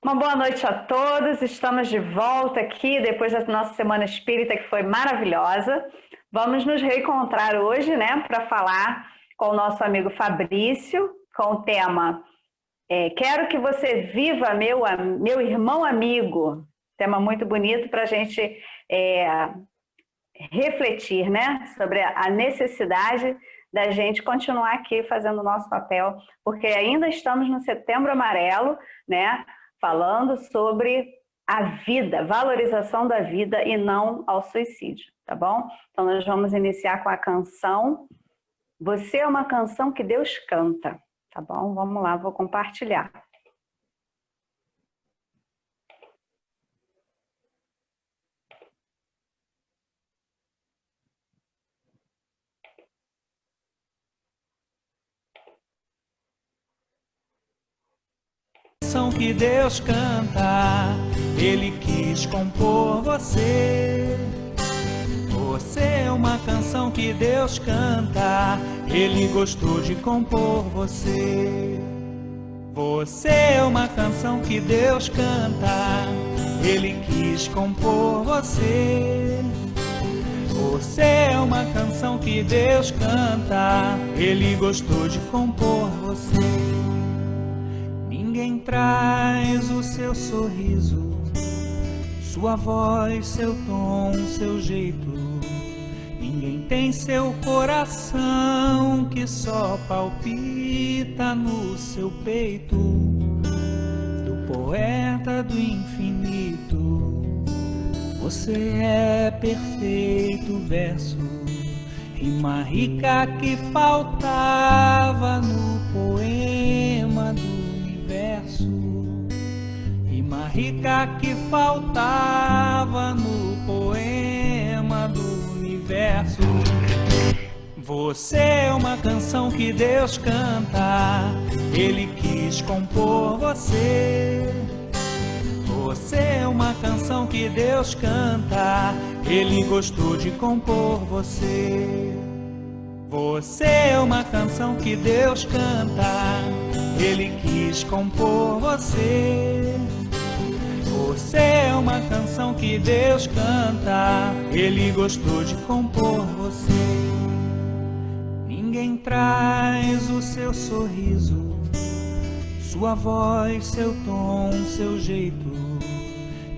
Uma boa noite a todos. Estamos de volta aqui depois da nossa Semana Espírita, que foi maravilhosa. Vamos nos reencontrar hoje, né, para falar com o nosso amigo Fabrício, com o tema Quero que você viva, meu irmão amigo. Tema muito bonito para a gente refletir, né, sobre a necessidade da gente continuar aqui fazendo o nosso papel, porque ainda estamos no Setembro Amarelo, né, falando sobre a vida, valorização da vida e não ao suicídio, tá bom? Então nós vamos iniciar com a canção Você é uma canção que Deus canta, tá bom? Vamos lá, vou compartilhar. Que Deus canta, Ele quis compor você. Você é uma canção que Deus canta, Ele gostou de compor você. Você é uma canção que Deus canta, Ele quis compor você. Você é uma canção que Deus canta, Ele gostou de compor você. Ninguém traz o seu sorriso, sua voz, seu tom, seu jeito. Ninguém tem seu coração que só palpita no seu peito. Do poeta do infinito, você é perfeito verso, rima rica que faltava no poema do rima rica que faltava no poema do universo. Você é uma canção que Deus canta, Ele quis compor você. Você é uma canção que Deus canta, Ele gostou de compor você. Você é uma canção que Deus canta, Ele quis compor você. Você é uma canção que Deus canta, Ele gostou de compor você. Ninguém traz o seu sorriso, sua voz, seu tom, seu jeito.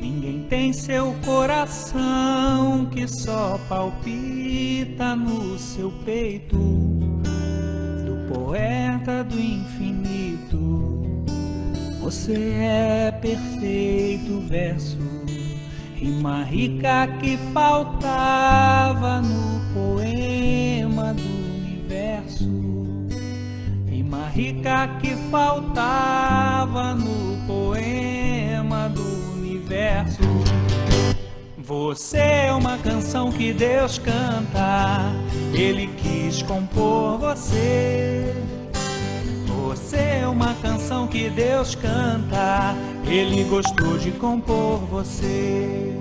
Ninguém tem seu coração que só palpita no seu peito. Do poeta do infinito, você é perfeito verso, rima rica que faltava no poema do universo. Rima rica que faltava no poema do universo. Você é uma canção que Deus canta, Ele quis compor você. Você é uma canção que Deus canta, Ele gostou de compor você.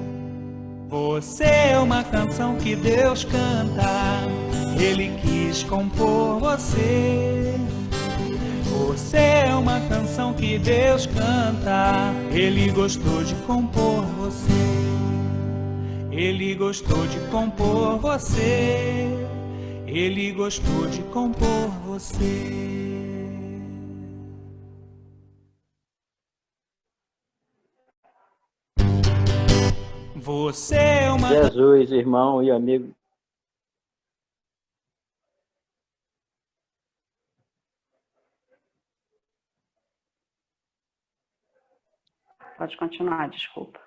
Você é uma canção que Deus canta, Ele quis compor você. Você é uma canção que Deus canta, Ele gostou de compor você. Ele gostou de compor você. Ele gostou de compor você. Você é uma... Jesus, irmão e amigo. Pode continuar, desculpa.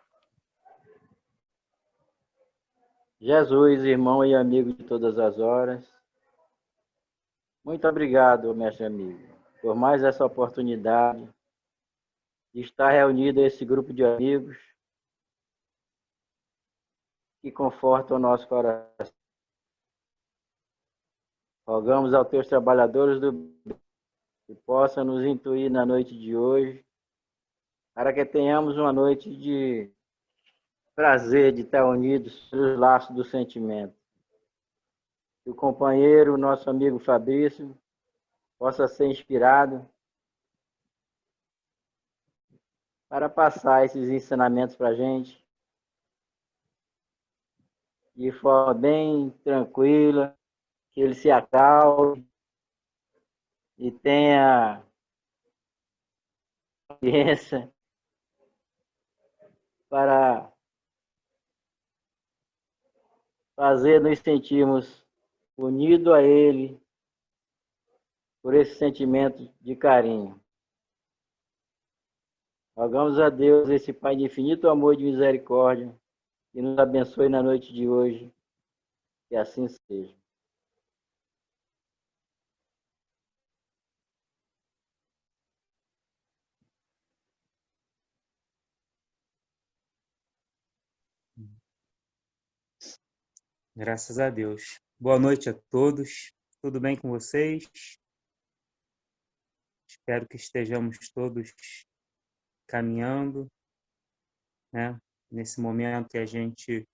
Jesus, irmão e amigo de todas as horas. Muito obrigado, mestre amigo, por mais essa oportunidade de estar reunido a esse grupo de amigos que confortam o nosso coração. Rogamos aos teus trabalhadores do bem que possam nos intuir na noite de hoje, para que tenhamos uma noite de prazer de estar unidos nos laços do sentimento. Que o companheiro, nosso amigo para passar esses ensinamentos para a gente de forma bem tranquila, que ele se acalme e tenha paciência para fazer nos sentirmos unidos a Ele por esse sentimento de carinho. Rogamos a Deus, esse Pai de infinito amor e de misericórdia, que nos abençoe na noite de hoje, que assim seja. Graças a Deus. Boa noite a todos. Tudo bem com vocês? Espero que estejamos todos caminhando, né? Nesse momento que a gente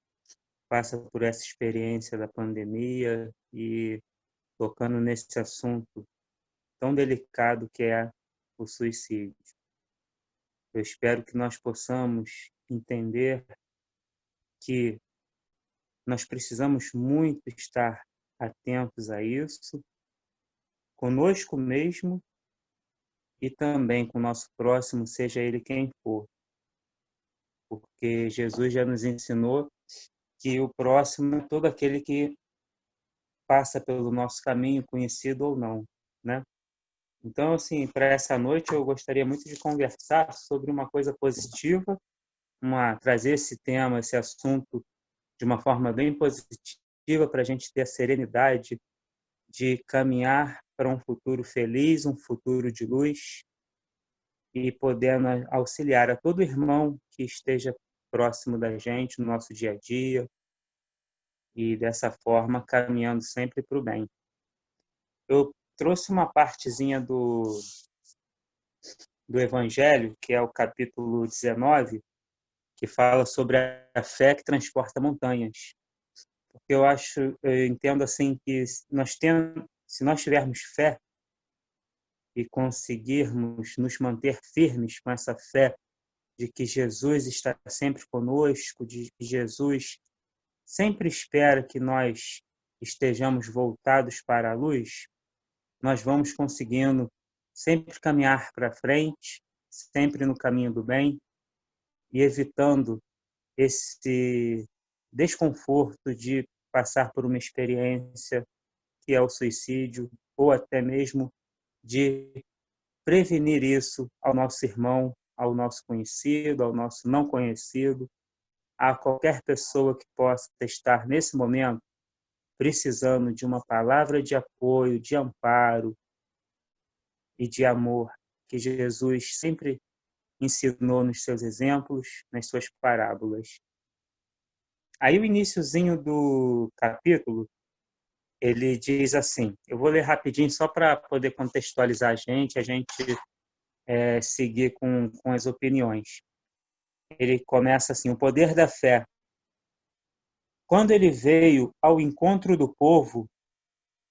passa por essa experiência da pandemia e tocando nesse assunto tão delicado que é o suicídio. Eu espero que nós possamos entender que nós precisamos muito estar atentos a isso, conosco mesmo e também com o nosso próximo, seja ele quem for. Porque Jesus já nos ensinou que o próximo é todo aquele que passa pelo nosso caminho, conhecido ou não, né? Então, assim, para essa noite eu gostaria muito de conversar sobre uma coisa positiva, trazer esse tema, esse assunto de uma forma bem positiva para a gente ter a serenidade de caminhar para um futuro feliz, um futuro de luz e podendo auxiliar a todo irmão que esteja próximo da gente no nosso dia a dia e dessa forma caminhando sempre para o bem. Eu trouxe uma partezinha do Evangelho, que é o capítulo 19, que fala sobre a fé que transporta montanhas. Porque eu entendo assim que se nós tivermos fé e conseguirmos nos manter firmes com essa fé de que Jesus está sempre conosco, de que Jesus sempre espera que nós estejamos voltados para a luz, nós vamos conseguindo sempre caminhar para frente, sempre no caminho do bem e evitando esse desconforto de passar por uma experiência que é o suicídio ou até mesmo de prevenir isso ao nosso irmão, ao nosso conhecido, ao nosso não conhecido, a qualquer pessoa que possa estar nesse momento precisando de uma palavra de apoio, de amparo e de amor que Jesus sempre ensinou nos seus exemplos, nas suas parábolas. Aí o iniciozinho do capítulo, ele diz assim, eu vou ler rapidinho só para poder contextualizar a gente seguir com as opiniões. Ele começa assim, o poder da fé. Quando ele veio ao encontro do povo,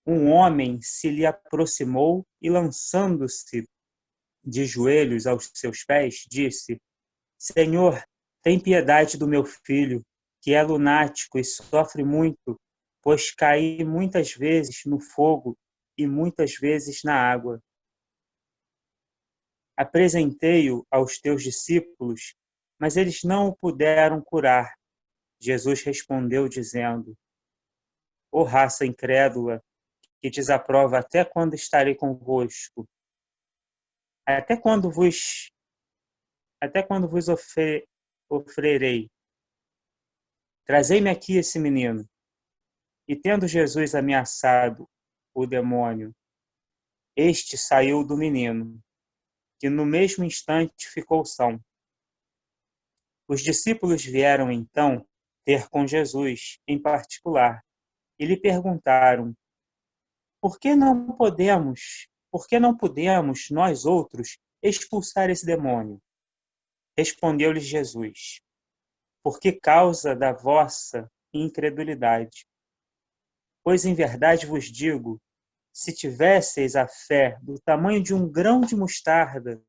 um homem se lhe aproximou e, lançando-se de joelhos aos seus pés, disse: Senhor, tem piedade do meu filho, que é lunático e sofre muito, pois caí muitas vezes no fogo e muitas vezes na água. Apresentei-o aos teus discípulos, mas eles não o puderam curar. Jesus respondeu, dizendo: Ó raça incrédula, que desaprova até quando estarei convosco? Até quando vos ofrerei? Trazei-me aqui esse menino. E tendo Jesus ameaçado o demônio, este saiu do menino, que no mesmo instante ficou são. Os discípulos vieram então ter com Jesus em particular e lhe perguntaram: Por que não pudemos nós outros expulsar esse demônio? Respondeu-lhes Jesus: Por que causa da vossa incredulidade? Pois em verdade vos digo, se tivesseis a fé do tamanho de um grão de mostarda,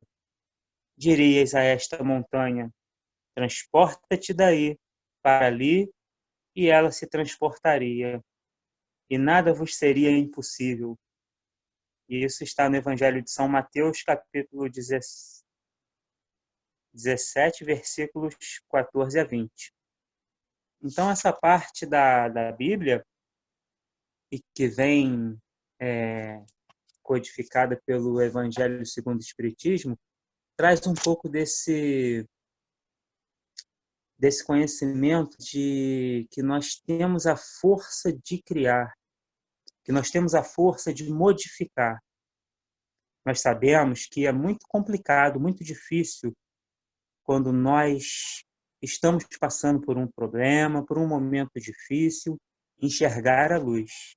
dirias a esta montanha: transporta-te daí para ali, e ela se transportaria, e nada vos seria impossível. E isso está no Evangelho de São Mateus, capítulo 17, versículos 14 a 20. Então, essa parte da Bíblia, e que vem codificada pelo Evangelho segundo o Espiritismo, traz um pouco desse conhecimento de que nós temos a força de criar, que nós temos a força de modificar. Nós sabemos que é muito complicado, muito difícil, quando nós estamos passando por um problema, por um momento difícil, enxergar a luz.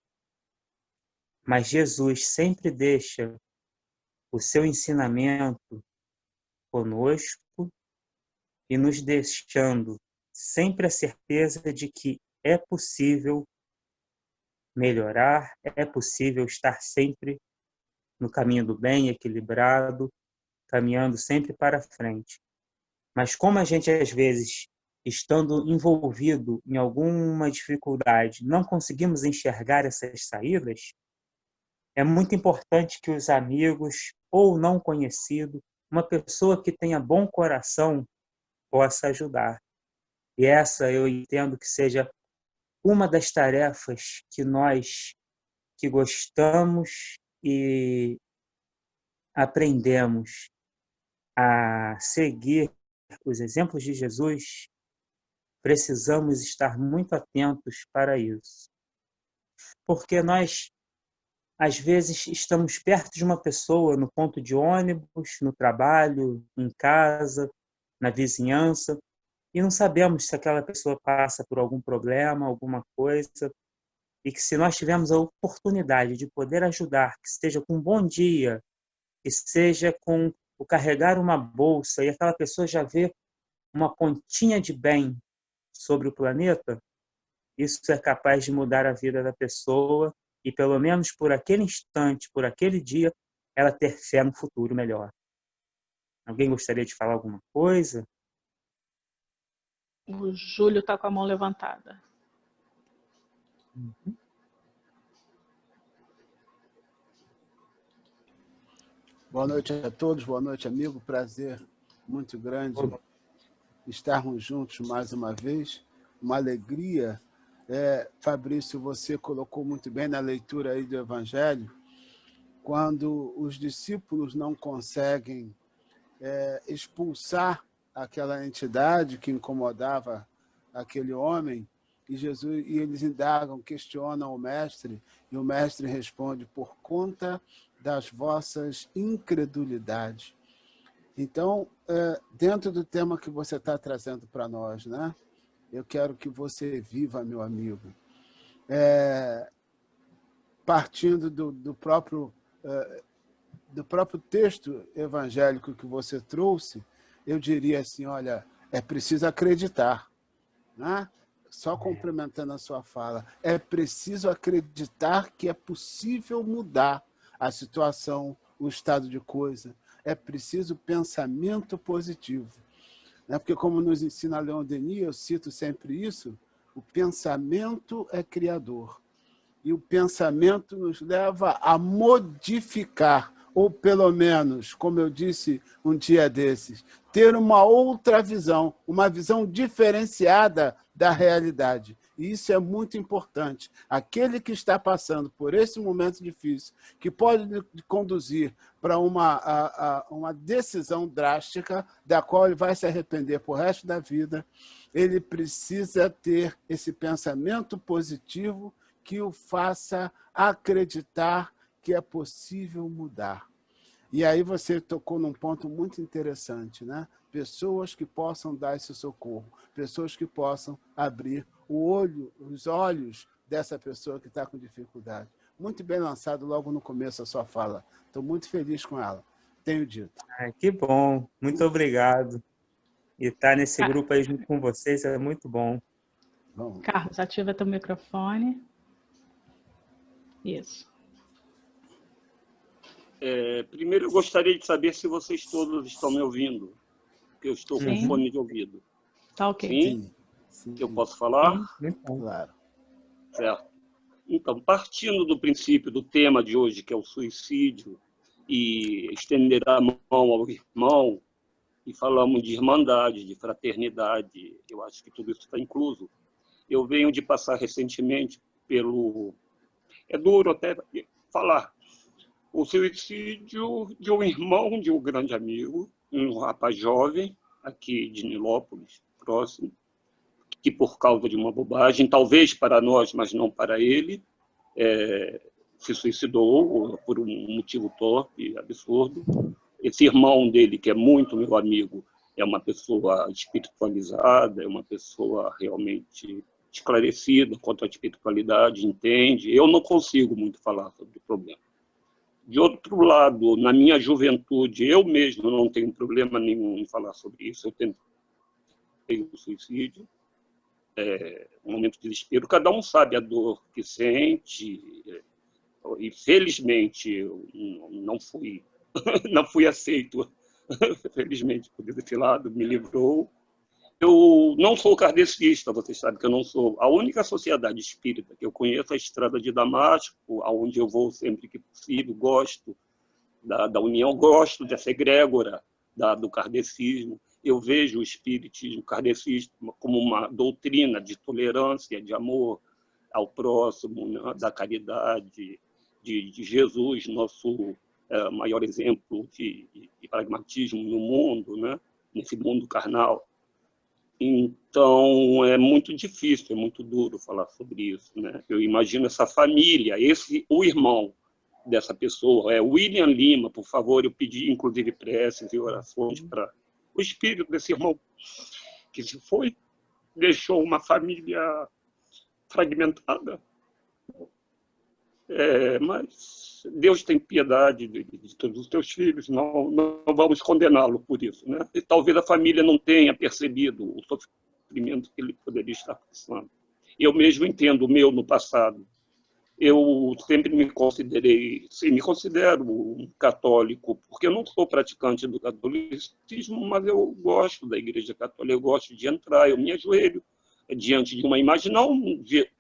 Mas Jesus sempre deixa o seu ensinamento conosco e nos deixando sempre a certeza de que é possível melhorar, é possível estar sempre no caminho do bem, equilibrado, caminhando sempre para frente. Mas como a gente, às vezes, estando envolvido em alguma dificuldade, não conseguimos enxergar essas saídas, é muito importante que os amigos ou não conhecido, uma pessoa que tenha bom coração, possa ajudar. E essa eu entendo que seja uma das tarefas que nós que gostamos e aprendemos a seguir os exemplos de Jesus, precisamos estar muito atentos para isso. Porque nós, às vezes, estamos perto de uma pessoa no ponto de ônibus, no trabalho, em casa, na vizinhança, e não sabemos se aquela pessoa passa por algum problema, alguma coisa, e que se nós tivermos a oportunidade de poder ajudar, que seja com um bom dia, que seja com o carregar uma bolsa, e aquela pessoa já vê uma pontinha de bem sobre o planeta, isso é capaz de mudar a vida da pessoa e, pelo menos por aquele instante, por aquele dia, ela ter fé no futuro melhor. Alguém gostaria de falar alguma coisa? O Júlio está com a mão levantada. Boa noite a todos, boa noite, amigo. Prazer muito grande estarmos juntos mais uma vez. Uma alegria. Fabrício, você colocou muito bem na leitura aí do Evangelho, quando os discípulos não conseguem expulsar aquela entidade que incomodava aquele homem, e eles indagam, questionam o mestre, e o mestre responde: por conta das vossas incredulidades. Então, dentro do tema que você está trazendo para nós, né? Eu quero que você viva, meu amigo, partindo do próprio texto evangélico que você trouxe, eu diria assim, olha, é preciso acreditar, né? Só complementando a sua fala, é preciso acreditar que é possível mudar a situação, o estado de coisa. É preciso pensamento positivo. Porque, como nos ensina Leon Denis, eu cito sempre isso, o pensamento é criador. E o pensamento nos leva a modificar, ou pelo menos, como eu disse um dia desses, ter uma outra visão, uma visão diferenciada da realidade. E isso é muito importante. Aquele que está passando por esse momento difícil, que pode conduzir para uma decisão drástica, da qual ele vai se arrepender por resto da vida, ele precisa ter esse pensamento positivo que o faça acreditar que é possível mudar. E aí você tocou num ponto muito interessante, né? Pessoas que possam dar esse socorro, pessoas que possam abrir os olhos dessa pessoa que está com dificuldade. Muito bem lançado logo no começo a sua fala. Estou muito feliz com ela. Tenho dito. Que bom, muito obrigado. E estar nesse grupo aí junto com vocês é muito bom. Bom. Carlos, ativa teu microfone. Isso. Primeiro, eu gostaria de saber se vocês todos estão me ouvindo, porque eu estou com Sim. fone de ouvido. Tá ok. Sim? Sim. Eu posso falar? Claro. Certo. Então, partindo do princípio do tema de hoje, que é o suicídio, e estender a mão ao irmão, e falamos de irmandade, de fraternidade, eu acho que tudo isso está incluso. Eu venho de passar recentemente pelo... É duro até falar. O suicídio de um irmão de um grande amigo, um rapaz jovem, aqui de Nilópolis, próximo, que por causa de uma bobagem, talvez para nós, mas não para ele, se suicidou por um motivo torpe, absurdo. Esse irmão dele, que é muito meu amigo, é uma pessoa espiritualizada, é uma pessoa realmente esclarecida quanto à espiritualidade, entende. Eu não consigo muito falar sobre o problema. De outro lado, na minha juventude, eu mesmo não tenho problema nenhum em falar sobre isso. Eu tentei o suicídio, um momento de desespero. Cada um sabe a dor que sente. E, felizmente, eu não fui aceito. Felizmente, por esse lado, me livrou. Eu não sou kardecista, vocês sabem que eu não sou. A única sociedade espírita que eu conheço é a Estrada de Damasco, aonde eu vou sempre que possível, gosto da união, gosto dessa egrégora do kardecismo. Eu vejo o espiritismo kardecista como uma doutrina de tolerância, de amor ao próximo, né? Da caridade, de Jesus, nosso maior exemplo de pragmatismo no mundo, né? Nesse mundo carnal. Então, é muito difícil, é muito duro falar sobre isso, né? Eu imagino essa família, o irmão dessa pessoa, William Lima, por favor, eu pedi, inclusive, preces e orações para o espírito desse irmão, que se foi, deixou uma família fragmentada. Mas Deus tem piedade de todos os teus filhos, não vamos condená-lo por isso, né? E talvez a família não tenha percebido o sofrimento que ele poderia estar passando. Eu mesmo entendo o meu no passado. Eu sempre me considero um católico, porque eu não sou praticante do catolicismo, mas eu gosto da Igreja Católica, eu gosto de entrar, eu me ajoelho diante de uma imagem, não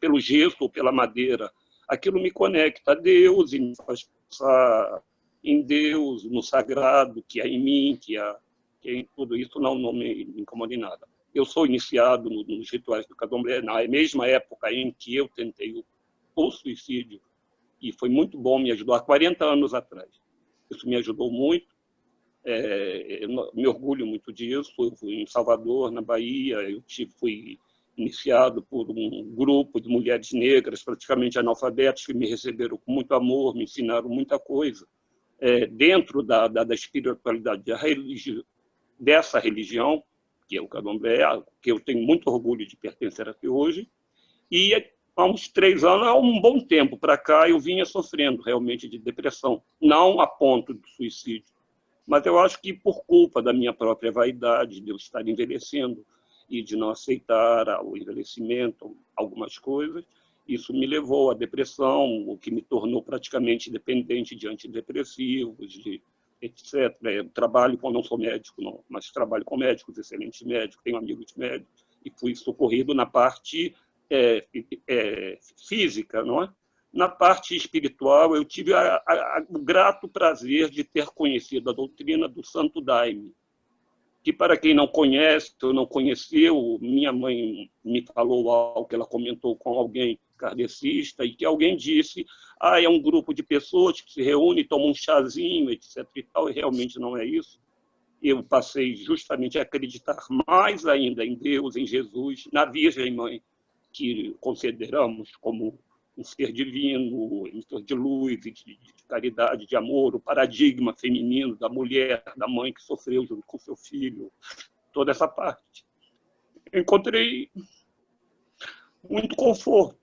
pelo gesso ou pela madeira. Aquilo me conecta a Deus e me faz pensar em Deus, no sagrado que há em mim, que há em tudo isso, não me incomoda em nada. Eu sou iniciado nos rituais do candomblé na mesma época em que eu tentei o suicídio, e foi muito bom, me ajudou há 40 anos atrás. Isso me ajudou muito, eu me orgulho muito disso. Eu fui em Salvador, na Bahia, fui iniciado por um grupo de mulheres negras, praticamente analfabetas, que me receberam com muito amor, me ensinaram muita coisa, dentro da espiritualidade dessa religião, que é o candomblé, que eu tenho muito orgulho de pertencer até hoje. E há uns 3 anos, há um bom tempo para cá, eu vinha sofrendo realmente de depressão, não a ponto de suicídio, mas eu acho que por culpa da minha própria vaidade, de eu estar envelhecendo, e de não aceitar o envelhecimento, algumas coisas, isso me levou à depressão, o que me tornou praticamente dependente de antidepressivos, etc. Eu trabalho não sou médico, não, mas trabalho com médicos, excelentes médicos, tenho amigos médicos, e fui socorrido na parte física, não é? Na parte espiritual, eu tive o grato prazer de ter conhecido a doutrina do Santo Daime, que, para quem não conhece ou não conheceu, minha mãe me falou algo que ela comentou com alguém kardecista, e que alguém disse, é um grupo de pessoas que se reúnem, tomam um chazinho, etc. e tal, e realmente não é isso. Eu passei justamente a acreditar mais ainda em Deus, em Jesus, na Virgem Mãe, que consideramos como um ser divino, um ser de luz, de caridade, de amor, o paradigma feminino da mulher, da mãe que sofreu junto com seu filho, toda essa parte. Eu encontrei muito conforto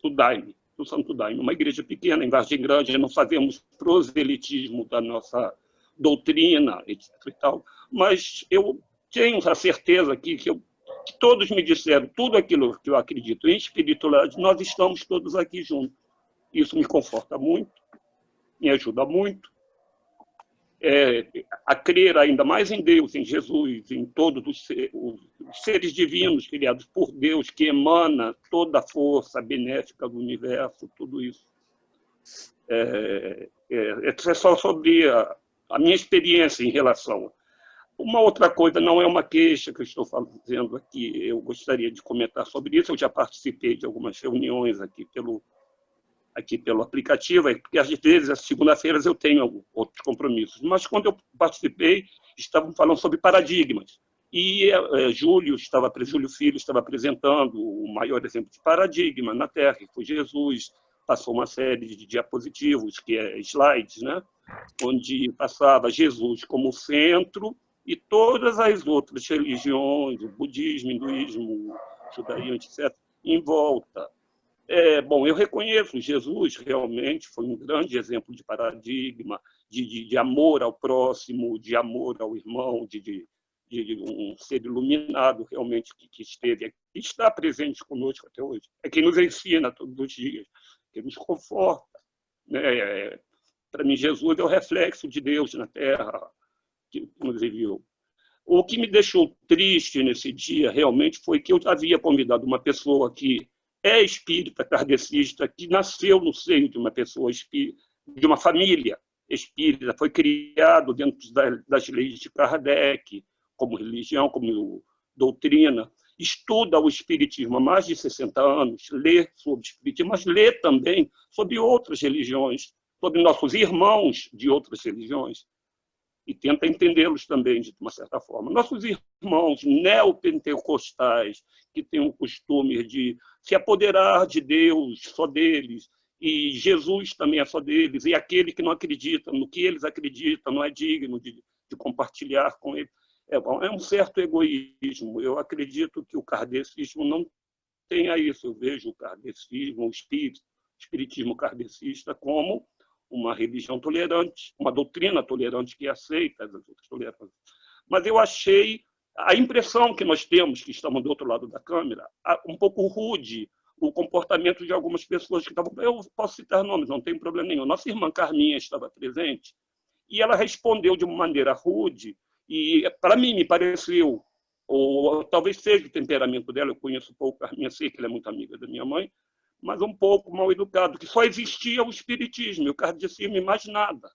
do Daime, do Santo Daime, uma igreja pequena, em Vargem Grande, não fazemos proselitismo da nossa doutrina, etc. e tal, mas eu tenho a certeza que todos me disseram tudo aquilo que eu acredito em espiritualidade, nós estamos todos aqui juntos. Isso me conforta muito, me ajuda muito, a crer ainda mais em Deus, em Jesus, em todos os seres divinos criados por Deus, que emana toda a força benéfica do universo, tudo isso. É só sobre a minha experiência em relação. Uma outra coisa, não é uma queixa que eu estou fazendo aqui, eu gostaria de comentar sobre isso, eu já participei de algumas reuniões aqui pelo aplicativo, porque às vezes, às segundas-feiras, eu tenho outros compromissos. Mas quando eu participei, estavam falando sobre paradigmas. E Júlio Filho estava apresentando o maior exemplo de paradigma na Terra, que foi Jesus, passou uma série de diapositivos, que é slides, né? Onde passava Jesus como centro e todas as outras religiões, o budismo, o hinduísmo, o judaísmo, etc., em volta. Bom, eu reconheço, Jesus realmente foi um grande exemplo de paradigma, de amor ao próximo, de amor ao irmão, de um ser iluminado realmente que esteve aqui, está presente conosco até hoje. É quem nos ensina todos os dias, que nos conforta. Né? Para mim, Jesus é o reflexo de Deus na Terra, que nos enviou. O que me deixou triste nesse dia realmente foi que eu havia convidado uma pessoa que é espírita kardecista, que nasceu no seio de uma pessoa espírita, de uma família espírita, foi criado dentro das leis de Kardec, como religião, como doutrina, estuda o espiritismo há mais de 60 anos, lê sobre o espiritismo, mas lê também sobre outras religiões, sobre nossos irmãos de outras religiões, e tenta entendê-los também, de uma certa forma. Nossos irmãos neopentecostais, que têm o costume de se apoderar de Deus, só deles, e Jesus também é só deles, e aquele que não acredita no que eles acreditam não é digno de compartilhar com ele. É um certo egoísmo. Eu acredito que o kardecismo não tenha isso. Eu vejo o kardecismo, o espiritismo kardecista, como uma religião tolerante, uma doutrina tolerante que aceita as outras tolerâncias. Mas eu achei a impressão que nós temos, que estamos do outro lado da câmera, um pouco rude o comportamento de algumas pessoas que estavam... Eu posso citar nomes, não tem problema nenhum. Nossa irmã Carminha estava presente e ela respondeu de uma maneira rude e, para mim, me pareceu, ou talvez seja o temperamento dela, eu conheço pouco Carminha, sei que ela é muito amiga da minha mãe, mas um pouco mal educado, que só existia o espiritismo, e o kardecismo e mais nada.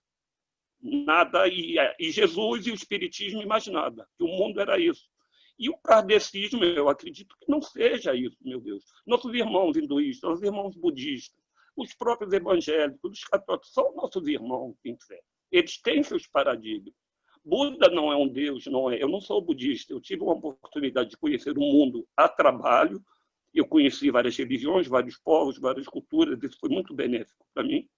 Nada, e Jesus e o espiritismo e mais nada. Que o mundo era isso. E o kardecismo, eu acredito que não seja isso, meu Deus. Nossos irmãos hinduístas, nossos irmãos budistas, os próprios evangélicos, os católicos, são nossos irmãos em fé. Eles têm seus paradigmas. Buda não é um Deus, não é. Eu não sou budista, eu tive uma oportunidade de conhecer o mundo a trabalho. Eu conheci várias religiões, vários povos, várias culturas, isso foi muito benéfico para mim.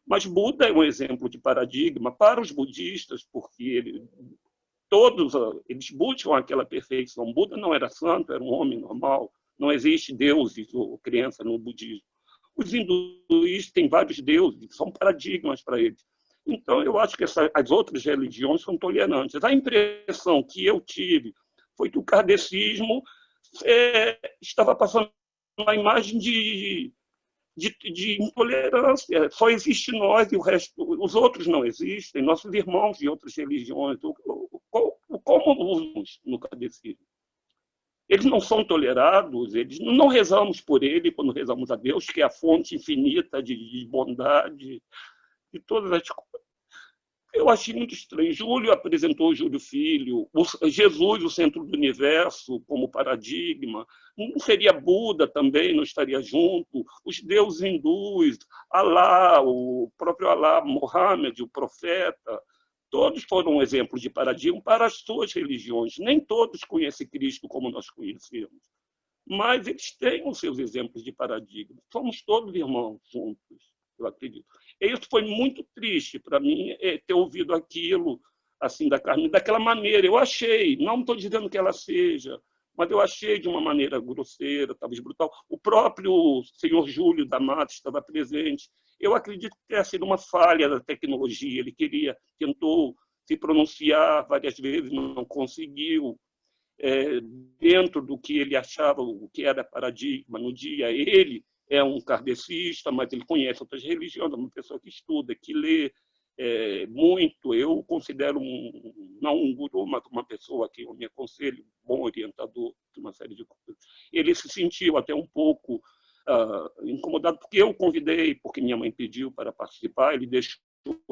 Mas Buda é um exemplo de paradigma para os budistas, porque todos eles buscam aquela perfeição. Buda não era santo, era um homem normal. Não existe deuses ou crença no budismo. Os hinduístas têm vários deuses, são paradigmas para eles. Então, eu acho que as outras religiões são tolerantes. A impressão que eu tive foi que o kardecismo estava passando uma imagem de intolerância. Só existe nós e o resto, os outros não existem, nossos irmãos de outras religiões. Como usamos no kardecismo? Eles não são tolerados, não rezamos por ele quando rezamos a Deus, que é a fonte infinita de bondade, de todas as coisas. Eu achei muito estranho. Júlio apresentou Júlio Filho, Jesus, o centro do universo, como paradigma. Não seria Buda também, não estaria junto? Os deuses hindus, Alá, o próprio Alá, Mohammed, o profeta, todos foram exemplos de paradigma para as suas religiões. Nem todos conhecem Cristo como nós conhecemos, mas eles têm os seus exemplos de paradigma. Somos todos irmãos juntos, eu acredito. E isso foi muito triste para mim, ter ouvido aquilo assim da Carmen, daquela maneira. Eu achei, não estou dizendo que ela seja, mas eu achei de uma maneira grosseira, talvez brutal. O próprio senhor Júlio da Mata estava presente. Eu acredito que tenha sido uma falha da tecnologia. Ele tentou se pronunciar várias vezes, não conseguiu. Dentro do que ele achava, o que era paradigma no dia, ele é um kardecista, mas ele conhece outras religiões, é uma pessoa que estuda, que lê, muito. Eu considero não um guru, mas uma pessoa que eu me aconselho, bom orientador de uma série de coisas. Ele se sentiu até um pouco incomodado, porque eu convidei, porque minha mãe pediu para participar, ele deixou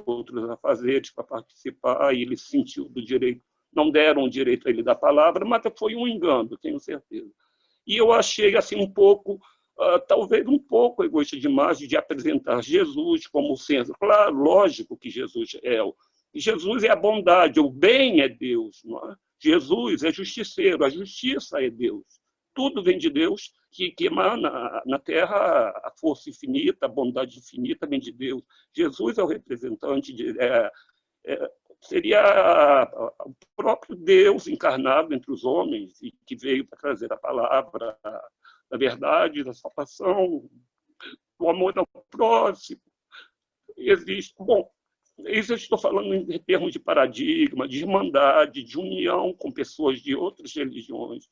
outros afazeres para participar, e ele se sentiu do direito. Não deram o direito a ele da palavra, mas foi um engano, tenho certeza. E eu achei assim um pouco, talvez um pouco egoísta demais, de apresentar Jesus como sendo, claro, lógico que Jesus é a bondade, o bem é Deus, não é? Jesus é justiceiro, a justiça é Deus. Tudo vem de Deus, que emana na Terra a força infinita, a bondade infinita vem de Deus. Jesus é o representante, seria o próprio Deus encarnado entre os homens, e que veio para trazer a palavra da verdade, da salvação, do amor ao próximo. Existe. Bom, isso eu estou falando em termos de paradigma, de irmandade, de união com pessoas de outras religiões.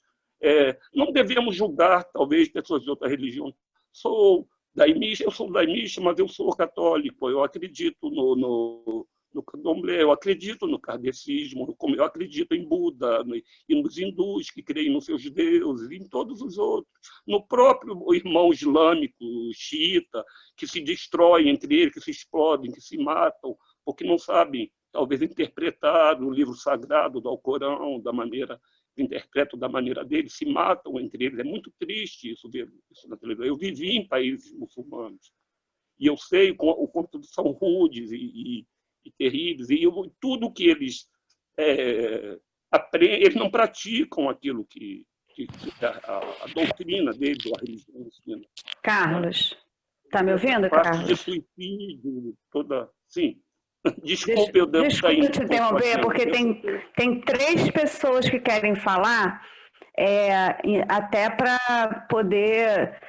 Não devemos julgar, talvez, pessoas de outras religiões. Eu sou daimista, mas eu sou católico. Eu acredito no candomblé, eu acredito no kardecismo, como eu acredito em Buda, e nos hindus, que creem nos seus deuses, e em todos os outros. No próprio irmão islâmico, xiita, que se destrói entre eles, que se explodem, que se matam, porque não sabem, talvez, interpretar o livro sagrado do Alcorão da maneira interpretam da maneira deles, se matam entre eles. É muito triste isso, ver isso na televisão. Eu vivi em países muçulmanos e eu sei o quanto são rudes e terríveis, e tudo que eles aprendem, eles não praticam aquilo que a doutrina deles, ou a religião ensina. Carlos, está me ouvindo, Carlos? De suicídio, toda... Sim. Desculpe, eu devo estar indo. Desculpe te interromper, porque tem 3 pessoas que querem falar, até para poder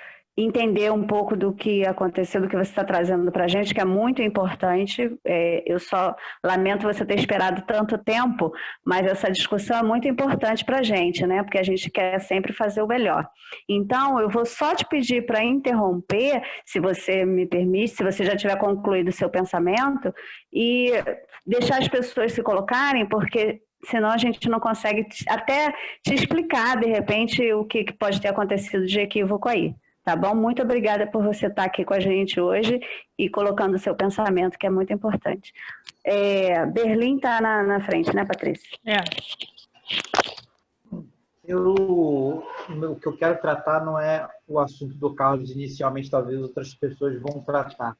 entender um pouco do que aconteceu, do que você está trazendo para a gente, que é muito importante. Eu só lamento você ter esperado tanto tempo, mas essa discussão é muito importante para a gente, né? Porque a gente quer sempre fazer o melhor. Então, eu vou só te pedir para interromper, se você me permite, se você já tiver concluído o seu pensamento, e deixar as pessoas se colocarem, porque senão a gente não consegue até te explicar, de repente, o que pode ter acontecido de equívoco aí. Tá bom? Muito obrigada por você estar aqui com a gente hoje e colocando o seu pensamento, que é muito importante. Berlim está na frente, né, Patrícia? O que eu quero tratar não é o assunto do Carlos inicialmente, talvez outras pessoas vão tratar.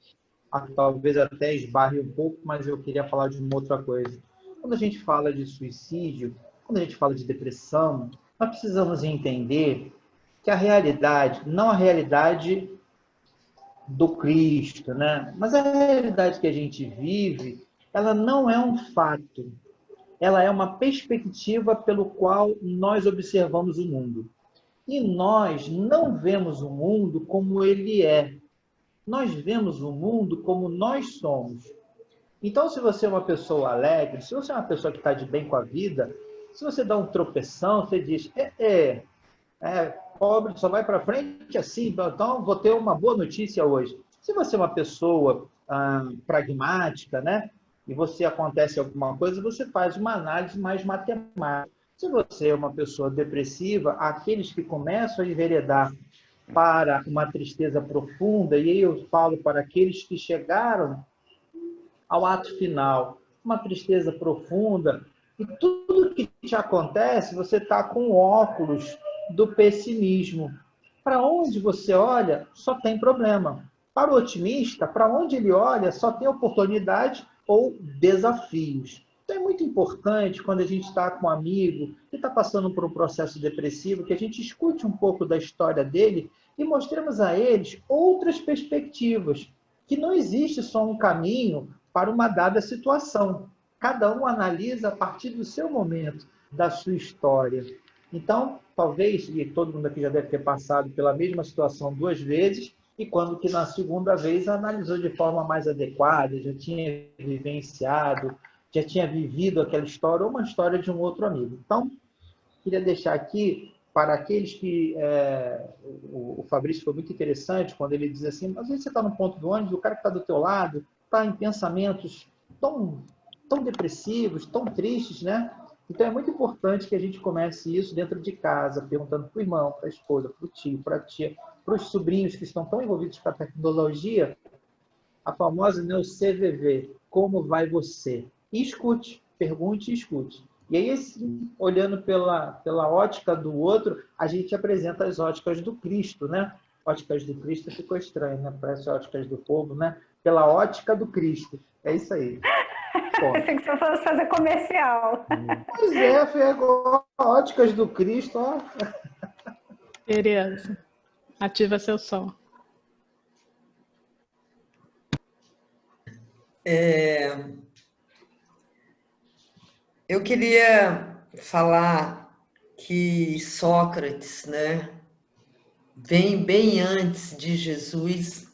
Talvez até esbarre um pouco, mas eu queria falar de uma outra coisa. Quando a gente fala de suicídio, quando a gente fala de depressão, nós precisamos entender que a realidade, não a realidade do Cristo, né? Mas a realidade que a gente vive, ela não é um fato. Ela é uma perspectiva pelo qual nós observamos o mundo. E nós não vemos o mundo como ele é. Nós vemos o mundo como nós somos. Então, se você é uma pessoa alegre, se você é uma pessoa que está de bem com a vida, se você dá um tropeção, você diz, pobre só vai para frente assim, então vou ter uma boa notícia hoje. Se você é uma pessoa pragmática, né, e você acontece alguma coisa, você faz uma análise mais matemática. Se você é uma pessoa depressiva, aqueles que começam a enveredar para uma tristeza profunda, e aí eu falo para aqueles que chegaram ao ato final, uma tristeza profunda, e tudo que te acontece, você está com óculos do pessimismo. Para onde você olha, só tem problema. Para o otimista, para onde ele olha, só tem oportunidade ou desafios. Então é muito importante, quando a gente está com um amigo que está passando por um processo depressivo, que a gente escute um pouco da história dele e mostremos a eles outras perspectivas, que não existe só um caminho para uma dada situação. Cada um analisa a partir do seu momento, da sua história. Então, talvez, e todo mundo aqui já deve ter passado pela mesma situação 2 vezes, e quando que na segunda vez analisou de forma mais adequada, já tinha vivenciado, já tinha vivido aquela história, ou uma história de um outro amigo. Então, queria deixar aqui, para aqueles que... o Fabrício foi muito interessante, quando ele diz assim, às vezes você está no ponto do ônibus, o cara que está do teu lado está em pensamentos tão depressivos, tão tristes, né? Então é muito importante que a gente comece isso dentro de casa, perguntando para o irmão, para a esposa, para o tio, para a tia, para os sobrinhos que estão tão envolvidos com a tecnologia, a famosa, né, o CVV, como vai você? E escute, pergunte e escute. E aí, assim, olhando pela ótica do outro, a gente apresenta as óticas do Cristo, né? Óticas do Cristo ficou estranho, né? Parece óticas do povo, né? Pela ótica do Cristo. É isso aí. Pensei que você fosse fazer comercial. Pois é, foi agora. Óticas do Cristo, ó. Tereza, ativa seu som. Eu queria falar que Sócrates, né, vem bem antes de Jesus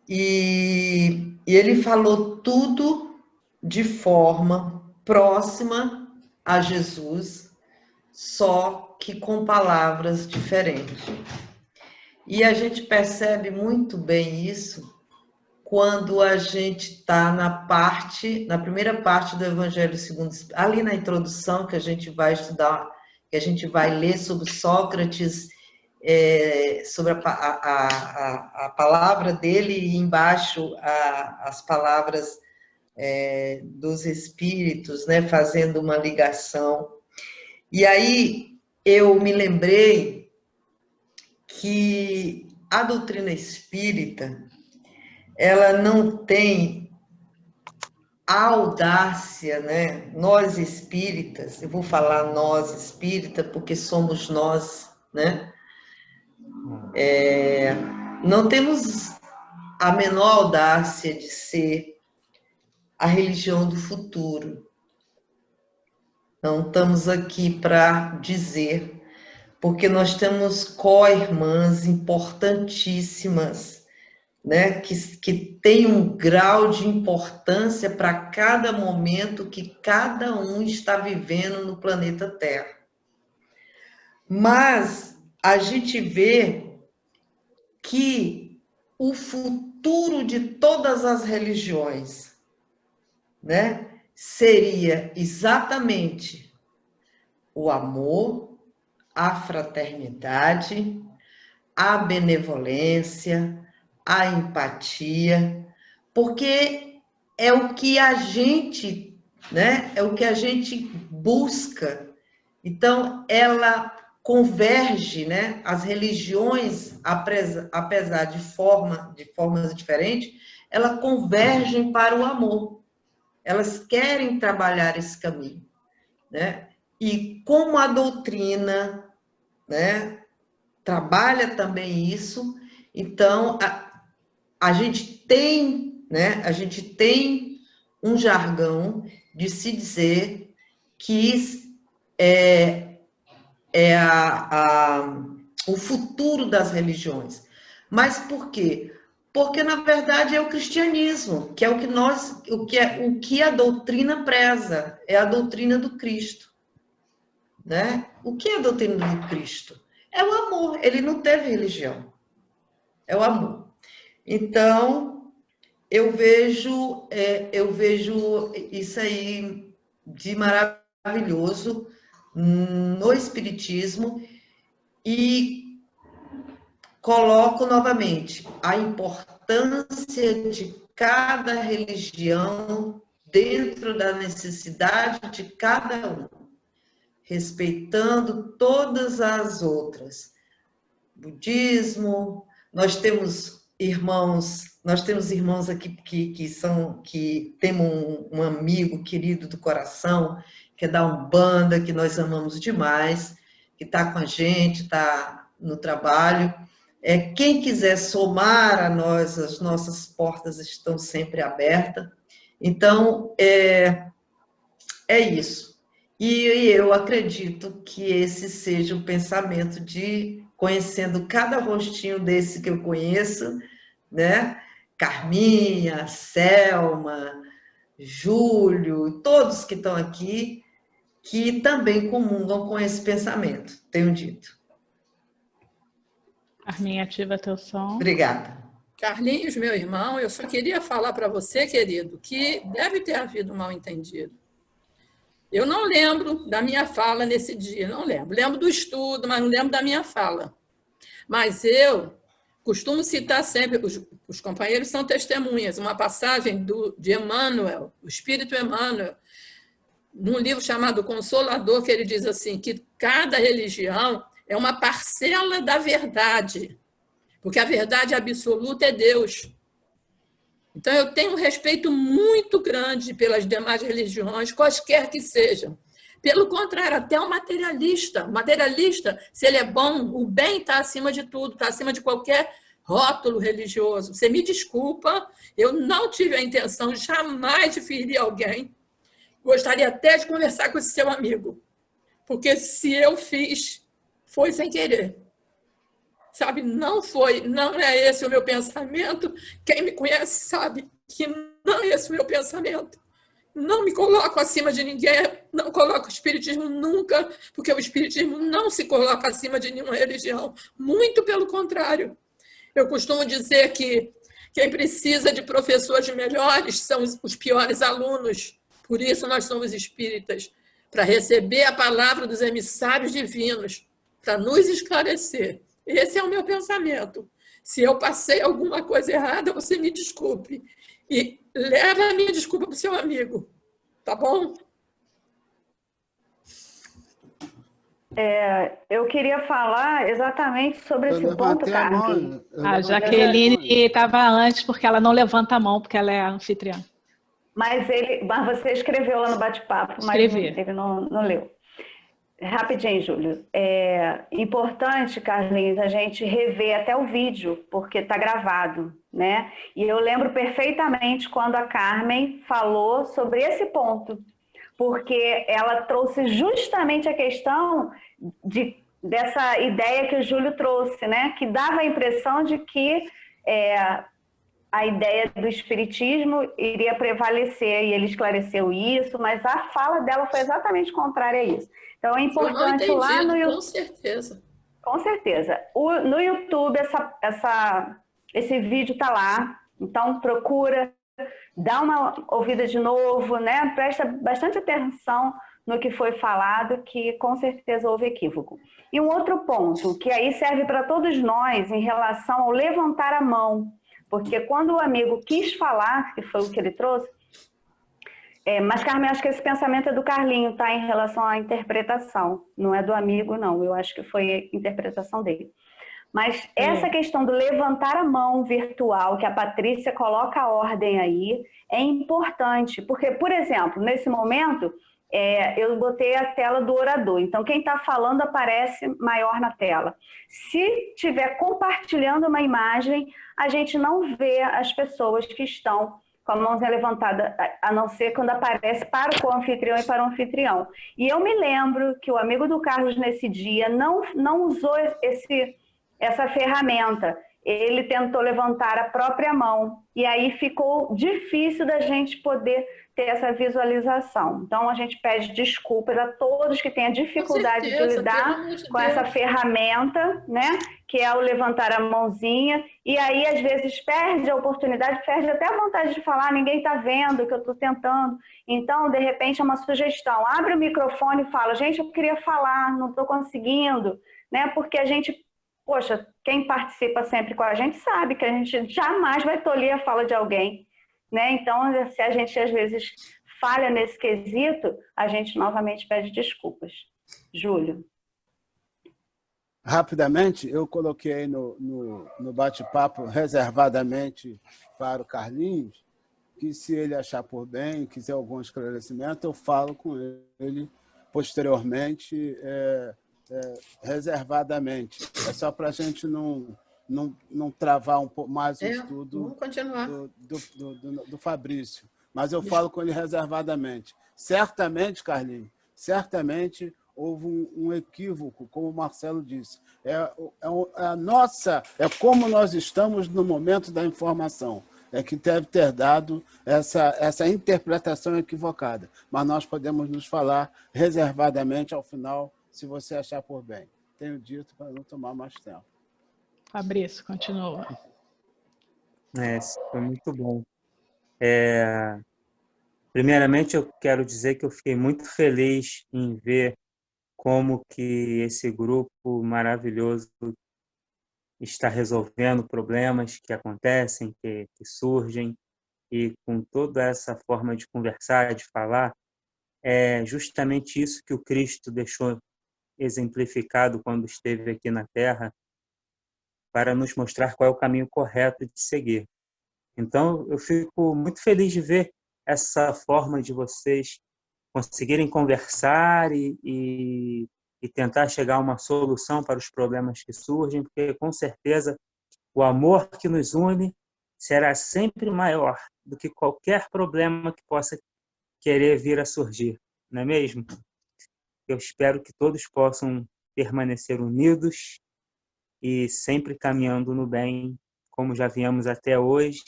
e ele falou tudo de forma próxima a Jesus, só que com palavras diferentes. E a gente percebe muito bem isso quando a gente está na primeira parte do Evangelho segundo ali na introdução que a gente vai estudar, que a gente vai ler sobre Sócrates, sobre a palavra dele e embaixo as palavras dos espíritos, né, fazendo uma ligação. E aí eu me lembrei que a doutrina espírita ela não tem a audácia, né? Nós espíritas, eu vou falar nós espírita porque somos nós, né? Não temos a menor audácia de ser a religião do futuro. Não estamos aqui para dizer, porque nós temos co-irmãs importantíssimas, né, que tem um grau de importância para cada momento que cada um está vivendo no planeta Terra. Mas a gente vê que o futuro de todas as religiões, né, seria exatamente o amor, a fraternidade, a benevolência, a empatia, porque é o que a gente, né, é o que a gente busca. Então, ela converge, né, as religiões, apesar de formas diferentes, elas convergem para o amor. Elas querem trabalhar esse caminho, né? E como a doutrina, né, trabalha também isso, então a gente tem, né, a gente tem um jargão de se dizer que o futuro das religiões. Mas por quê? Porque, na verdade, é o cristianismo, que é o que a doutrina preza, é a doutrina do Cristo. Né? O que é a doutrina do Cristo? É o amor, ele não teve religião. É o amor. Então, eu vejo isso aí de maravilhoso no Espiritismo e coloco novamente a importância de cada religião dentro da necessidade de cada um, respeitando todas as outras. Budismo, nós temos irmãos aqui que temos um amigo querido do coração, que é da Umbanda, que nós amamos demais, que está com a gente, está no trabalho. Quem quiser somar a nós, as nossas portas estão sempre abertas. Então, é isso. E eu acredito que esse seja o pensamento de, conhecendo cada rostinho desse que eu conheço, né? Carminha, Selma, Júlio, todos que estão aqui, que também comungam com esse pensamento, tenho dito. Carminha, ativa teu som. Obrigada. Carlinhos, meu irmão, eu só queria falar para você, querido, que deve ter havido um mal-entendido. Eu não lembro da minha fala nesse dia, não lembro. Lembro do estudo, mas não lembro da minha fala. Mas eu costumo citar sempre, os companheiros são testemunhas, uma passagem de Emmanuel, o Espírito Emmanuel, num livro chamado Consolador, que ele diz assim, que cada religião é uma parcela da verdade, porque a verdade absoluta é Deus. Então, eu tenho um respeito muito grande pelas demais religiões, quaisquer que sejam. Pelo contrário, até o materialista. O materialista, se ele é bom, o bem está acima de tudo, está acima de qualquer rótulo religioso. Você me desculpa, eu não tive a intenção jamais de ferir alguém. Gostaria até de conversar com esse seu amigo, porque se eu fiz, foi sem querer. Sabe, não é esse o meu pensamento. Quem me conhece sabe que não é esse o meu pensamento. Não me coloco acima de ninguém, não coloco o espiritismo nunca, porque o espiritismo não se coloca acima de nenhuma religião. Muito pelo contrário. Eu costumo dizer que quem precisa de professores melhores são os piores alunos. Por isso nós somos espíritas, para receber a palavra dos emissários divinos, para nos esclarecer. Esse é o meu pensamento. Se eu passei alguma coisa errada, você me desculpe. E leve a minha desculpa para o seu amigo. Tá bom? Eu queria falar exatamente sobre esse ponto, Carlinhos. A Jaqueline estava antes, porque ela não levanta a mão, porque ela é anfitriã. Mas você escreveu lá no bate-papo, mas ele não leu. Rapidinho, Júlio. É importante, Carlinhos, a gente rever até o vídeo, porque está gravado, né? E eu lembro perfeitamente quando a Carmen falou sobre esse ponto, porque ela trouxe justamente a questão dessa ideia que o Júlio trouxe, né? Que dava a impressão de que a ideia do espiritismo iria prevalecer, e ele esclareceu isso, mas a fala dela foi exatamente contrária a isso. Então é importante lá no YouTube. Com certeza. Com certeza. No YouTube, esse vídeo está lá, então procura, dá uma ouvida de novo, né? Presta bastante atenção no que foi falado, que com certeza houve equívoco. E um outro ponto, que aí serve para todos nós em relação ao levantar a mão, porque quando o amigo quis falar, que foi o que ele trouxe, mas, Carmen, acho que esse pensamento é do Carlinho, tá? Em relação à interpretação. Não é do amigo, não. Eu acho que foi a interpretação dele. Mas essa questão do levantar a mão virtual, que a Patrícia coloca a ordem aí, é importante. Porque, por exemplo, nesse momento, eu botei a tela do orador. Então, quem está falando aparece maior na tela. Se estiver compartilhando uma imagem, a gente não vê as pessoas que estão com a mãozinha levantada, a não ser quando aparece para o co-anfitrião e para o anfitrião. E eu me lembro que o amigo do Carlos, nesse dia, não usou essa ferramenta. Ele tentou levantar a própria mão. E aí ficou difícil da gente poder ter essa visualização. Então, a gente pede desculpas a todos que têm a dificuldade de lidar com essa ferramenta, né? Que é o levantar a mãozinha. E aí, às vezes, perde a oportunidade, perde até a vontade de falar, ninguém está vendo o que eu estou tentando. Então, de repente, é uma sugestão. Abre o microfone e fala, gente, eu queria falar, não estou conseguindo, né? Porque a gente, poxa, quem participa sempre com a gente sabe que a gente jamais vai tolir a fala de alguém, né? Então, se a gente, às vezes, falha nesse quesito, a gente novamente pede desculpas. Júlio. Rapidamente, eu coloquei no bate-papo reservadamente para o Carlinhos, que se ele achar por bem, quiser algum esclarecimento, eu falo com ele posteriormente, reservadamente. É só para a gente não travar um pouco mais o estudo do Fabrício. Mas eu falo com ele reservadamente. Certamente, Carlinhos, certamente houve um equívoco, como o Marcelo disse. É como nós estamos no momento da informação. É que deve ter dado essa interpretação equivocada. Mas nós podemos nos falar reservadamente ao final, se você achar por bem. Tenho dito para não tomar mais tempo. Fabrício, continua. Isso foi muito bom. Primeiramente, eu quero dizer que eu fiquei muito feliz em ver como que esse grupo maravilhoso está resolvendo problemas que acontecem, que surgem, e com toda essa forma de conversar, de falar, é justamente isso que o Cristo deixou exemplificado quando esteve aqui na Terra, para nos mostrar qual é o caminho correto de seguir. Então, eu fico muito feliz de ver essa forma de vocês conseguirem conversar e tentar chegar a uma solução para os problemas que surgem, porque, com certeza, o amor que nos une será sempre maior do que qualquer problema que possa querer vir a surgir, não é mesmo? Eu espero que todos possam permanecer unidos e sempre caminhando no bem, como já viemos até hoje,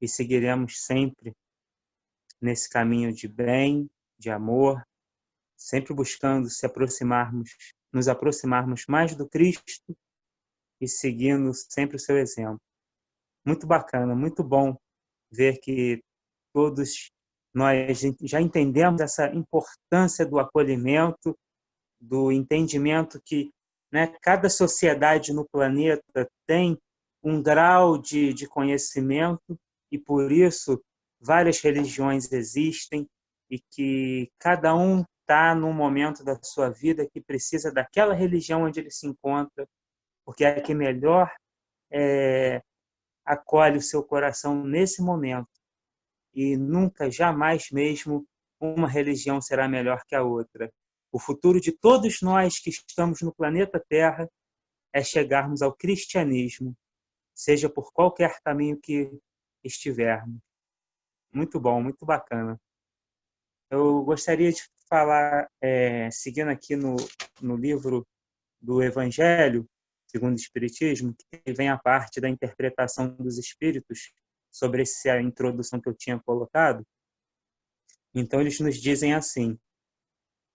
e seguiremos sempre nesse caminho de bem, de amor, sempre buscando nos aproximarmos mais do Cristo e seguindo sempre o seu exemplo. Muito bacana, muito bom ver que todos nós já entendemos essa importância do acolhimento, do entendimento que, né, cada sociedade no planeta tem um grau de conhecimento e, por isso, várias religiões existem e que cada um está num momento da sua vida que precisa daquela religião onde ele se encontra, porque é a que melhor acolhe o seu coração nesse momento. E nunca, jamais mesmo, uma religião será melhor que a outra. O futuro de todos nós que estamos no planeta Terra é chegarmos ao cristianismo, seja por qualquer caminho que estivermos. Muito bom, muito bacana. Eu gostaria de falar, seguindo aqui no livro do Evangelho, segundo o Espiritismo, que vem a parte da interpretação dos espíritos sobre essa introdução que eu tinha colocado. Então, eles nos dizem assim: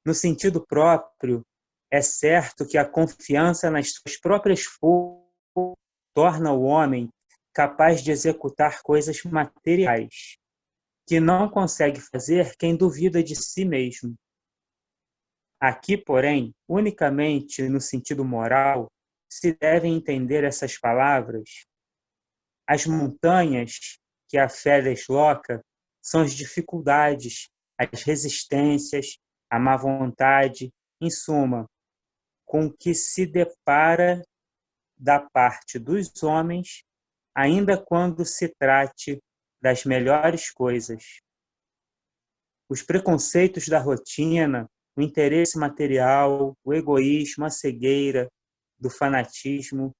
no sentido próprio, é certo que a confiança nas suas próprias forças torna o homem capaz de executar coisas materiais, que não consegue fazer quem duvida de si mesmo. Aqui, porém, unicamente no sentido moral, se devem entender essas palavras. As montanhas que a fé desloca são as dificuldades, as resistências, a má vontade, em suma, com que se depara da parte dos homens, ainda quando se trate das melhores coisas. Os preconceitos da rotina, o interesse material, o egoísmo, a cegueira do fanatismo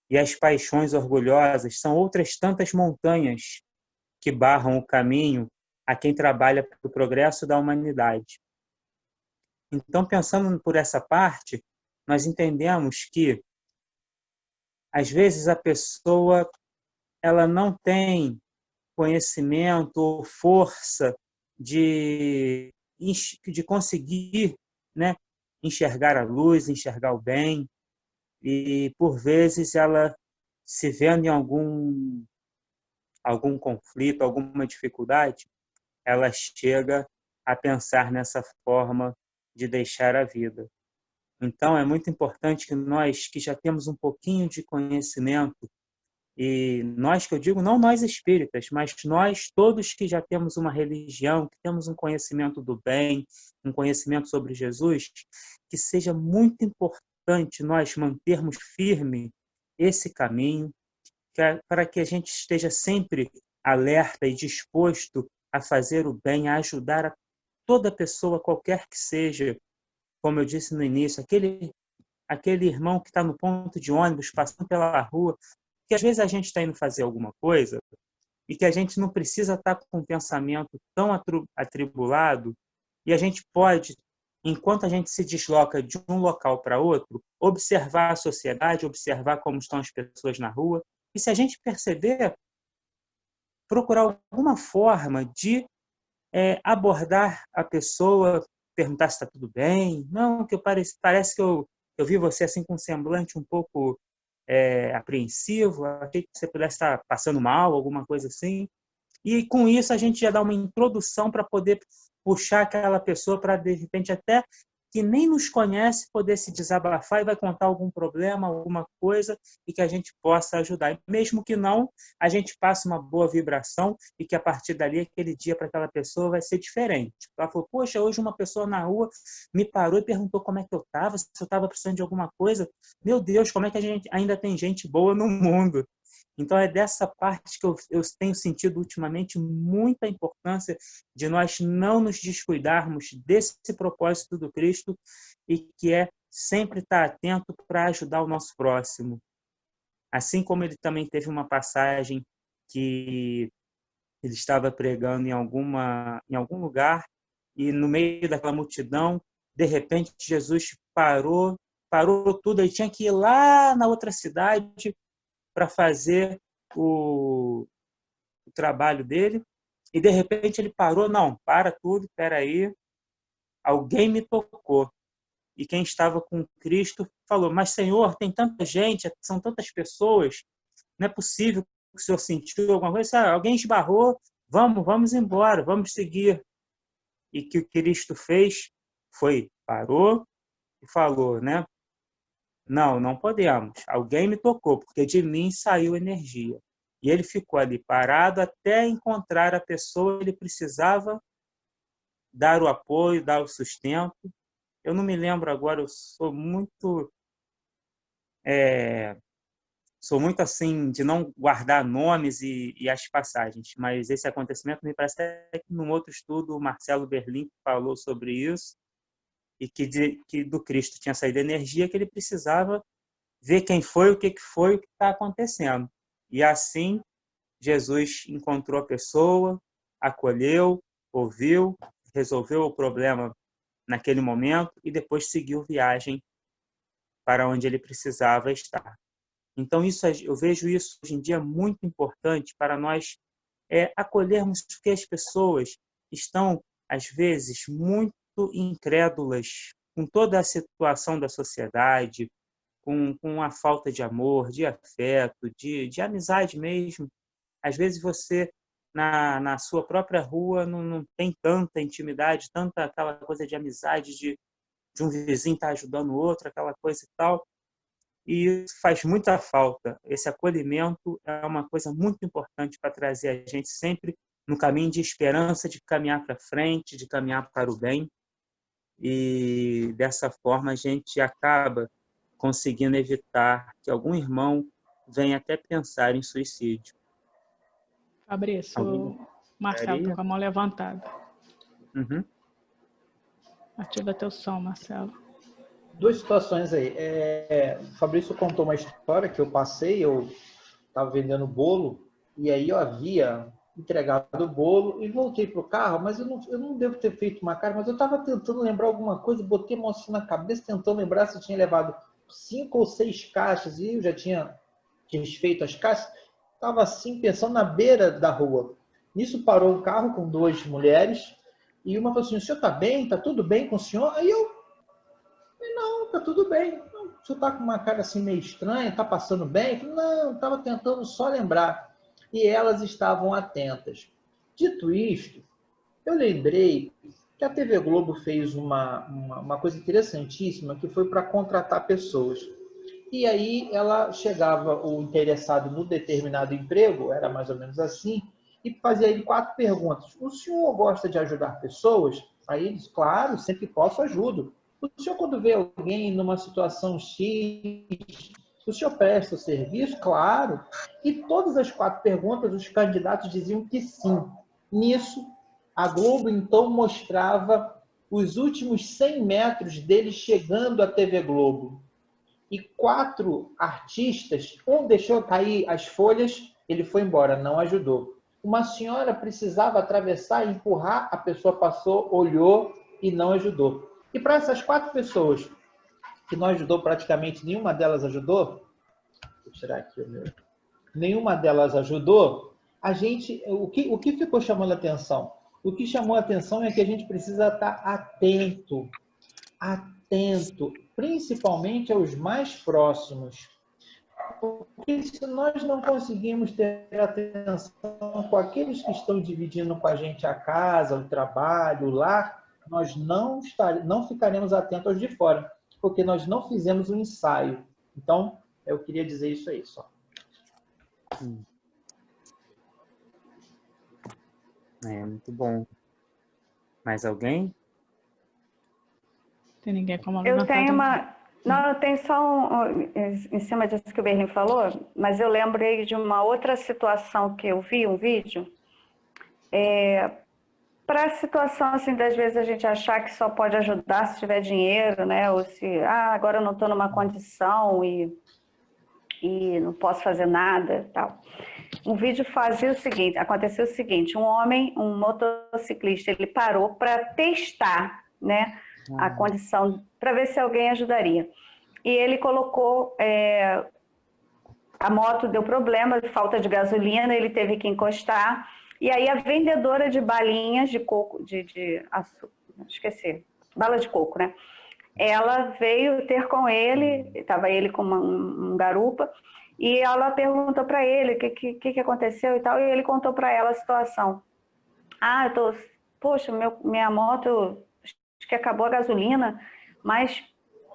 e as paixões orgulhosas são outras tantas montanhas que barram o caminho a quem trabalha para o progresso da humanidade. Então, pensando por essa parte, nós entendemos que, às vezes, a pessoa ela não tem conhecimento ou força de conseguir, né, enxergar a luz, enxergar o bem, e, por vezes, ela se vendo em algum conflito, alguma dificuldade, ela chega a pensar nessa forma de deixar a vida. Então, é muito importante que nós, que já temos um pouquinho de conhecimento, e nós, que eu digo, não nós espíritas, mas nós todos que já temos uma religião, que temos um conhecimento do bem, um conhecimento sobre Jesus, que seja muito importante nós mantermos firme esse caminho, para que a gente esteja sempre alerta e disposto a fazer o bem, a ajudar a toda pessoa, qualquer que seja, como eu disse no início, aquele irmão que está no ponto de ônibus, passando pela rua, que às vezes a gente está indo fazer alguma coisa e que a gente não precisa estar com um pensamento tão atribulado, e a gente pode, enquanto a gente se desloca de um local para outro, observar a sociedade, observar como estão as pessoas na rua, e se a gente perceber, procurar alguma forma de abordar a pessoa, perguntar se está tudo bem. Não, que parece que eu vi você assim com um semblante um pouco apreensivo, achei que você pudesse estar passando mal, alguma coisa assim. E com isso a gente já dá uma introdução para poder puxar aquela pessoa para, de repente, até que nem nos conhece, poder se desabafar e vai contar algum problema, alguma coisa, e que a gente possa ajudar. E mesmo que não, a gente passe uma boa vibração e que a partir dali, aquele dia para aquela pessoa vai ser diferente. Ela falou, poxa, hoje uma pessoa na rua me parou e perguntou como é que eu estava, se eu estava precisando de alguma coisa. Meu Deus, como é que a gente ainda tem gente boa no mundo? Então, é dessa parte que eu tenho sentido ultimamente muita importância de nós não nos descuidarmos desse propósito do Cristo e que é sempre estar atento para ajudar o nosso próximo. Assim como ele também teve uma passagem que ele estava pregando em algum lugar e no meio daquela multidão, de repente, Jesus parou tudo, ele tinha que ir lá na outra cidade para fazer o trabalho dele, e de repente ele parou, não, para tudo, espera aí, alguém me tocou. E quem estava com Cristo falou, mas Senhor, tem tanta gente, são tantas pessoas, não é possível que o Senhor sentiu alguma coisa, alguém esbarrou, vamos embora, vamos seguir. E o que o Cristo fez foi, parou e falou, né? Não podemos. Alguém me tocou, porque de mim saiu energia. E ele ficou ali parado até encontrar a pessoa que ele precisava dar o apoio, dar o sustento. Eu não me lembro agora, eu sou muito assim, de não guardar nomes e as passagens, mas esse acontecimento me parece até que num outro estudo o Marcelo Berlim falou sobre isso, e que do Cristo tinha saído energia, que ele precisava ver quem foi, o que está acontecendo. E assim, Jesus encontrou a pessoa, acolheu, ouviu, resolveu o problema naquele momento e depois seguiu viagem para onde ele precisava estar. Então, eu vejo isso hoje em dia muito importante para nós acolhermos, porque as pessoas estão, às vezes, muito incrédulas com toda a situação da sociedade, com a falta de amor, de afeto, de amizade mesmo. Às vezes você, na sua própria rua, não tem tanta intimidade, tanta aquela coisa de amizade, de um vizinho estar ajudando o outro, aquela coisa e tal. E isso faz muita falta. Esse acolhimento é uma coisa muito importante para trazer a gente sempre no caminho de esperança, de caminhar para frente, de caminhar para o bem. E dessa forma a gente acaba conseguindo evitar que algum irmão venha até pensar em suicídio. Fabrício, o Marcelo está com a mão levantada. Uhum. Ativa teu som, Marcelo. Duas situações aí. O Fabrício contou uma história que eu passei, eu estava vendendo bolo, e aí eu havia entregado o bolo e voltei para o carro, mas eu não devo ter feito uma cara, mas eu estava tentando lembrar alguma coisa, botei a mão assim na cabeça, tentando lembrar se eu tinha levado 5 ou 6 caixas, e eu já tinha desfeito as caixas, estava assim, pensando na beira da rua. Nisso parou um carro com 2 mulheres, e uma falou assim, o senhor está bem? Está tudo bem com o senhor? Aí eu, não, está tudo bem. O senhor está com uma cara assim meio estranha, está passando bem? Eu falei, não, estava tentando só lembrar. E elas estavam atentas. Dito isto, eu lembrei que a TV Globo fez uma coisa interessantíssima, que foi para contratar pessoas. E aí ela chegava, o interessado no determinado emprego, era mais ou menos assim, e fazia ele 4 perguntas. O senhor gosta de ajudar pessoas? Aí eles, claro, sempre posso, ajudo. O senhor, quando vê alguém numa situação X, o senhor presta o serviço? Claro. E todas as 4 perguntas, os candidatos diziam que sim. Nisso, a Globo, então, mostrava os últimos 100 metros deles chegando à TV Globo. E 4 artistas, um deixou cair as folhas, ele foi embora, não ajudou. Uma senhora precisava atravessar e empurrar, a pessoa passou, olhou e não ajudou. E para essas 4 pessoas que não ajudou praticamente, nenhuma delas ajudou, vou tirar aqui o meu, nenhuma delas ajudou, a gente, o que ficou chamando a atenção? O que chamou a atenção é que a gente precisa estar atento, principalmente aos mais próximos. Porque se nós não conseguimos ter atenção com aqueles que estão dividindo com a gente a casa, o trabalho, o lar, nós não ficaremos atentos aos de fora, porque nós não fizemos um ensaio. Então, eu queria dizer isso aí só. É muito bom. Mais alguém? Tem ninguém como Eu tenho uma... Não, eu tenho só em cima disso que o Berlim falou, mas eu lembrei de uma outra situação que eu vi, um vídeo. Para a situação, assim, das vezes a gente achar que só pode ajudar se tiver dinheiro, né? Ou se, agora eu não estou numa condição e não posso fazer nada, tal. Um vídeo aconteceu o seguinte, um motociclista, ele parou para testar, né, a condição, para ver se alguém ajudaria. E ele colocou, a moto deu problema, falta de gasolina, ele teve que encostar, e aí a vendedora de balinhas de coco, bala de coco, né? Ela veio ter com ele, estava ele com um garupa, e ela perguntou para ele o que aconteceu e tal, e ele contou para ela a situação. Poxa, minha moto, acho que acabou a gasolina, mas,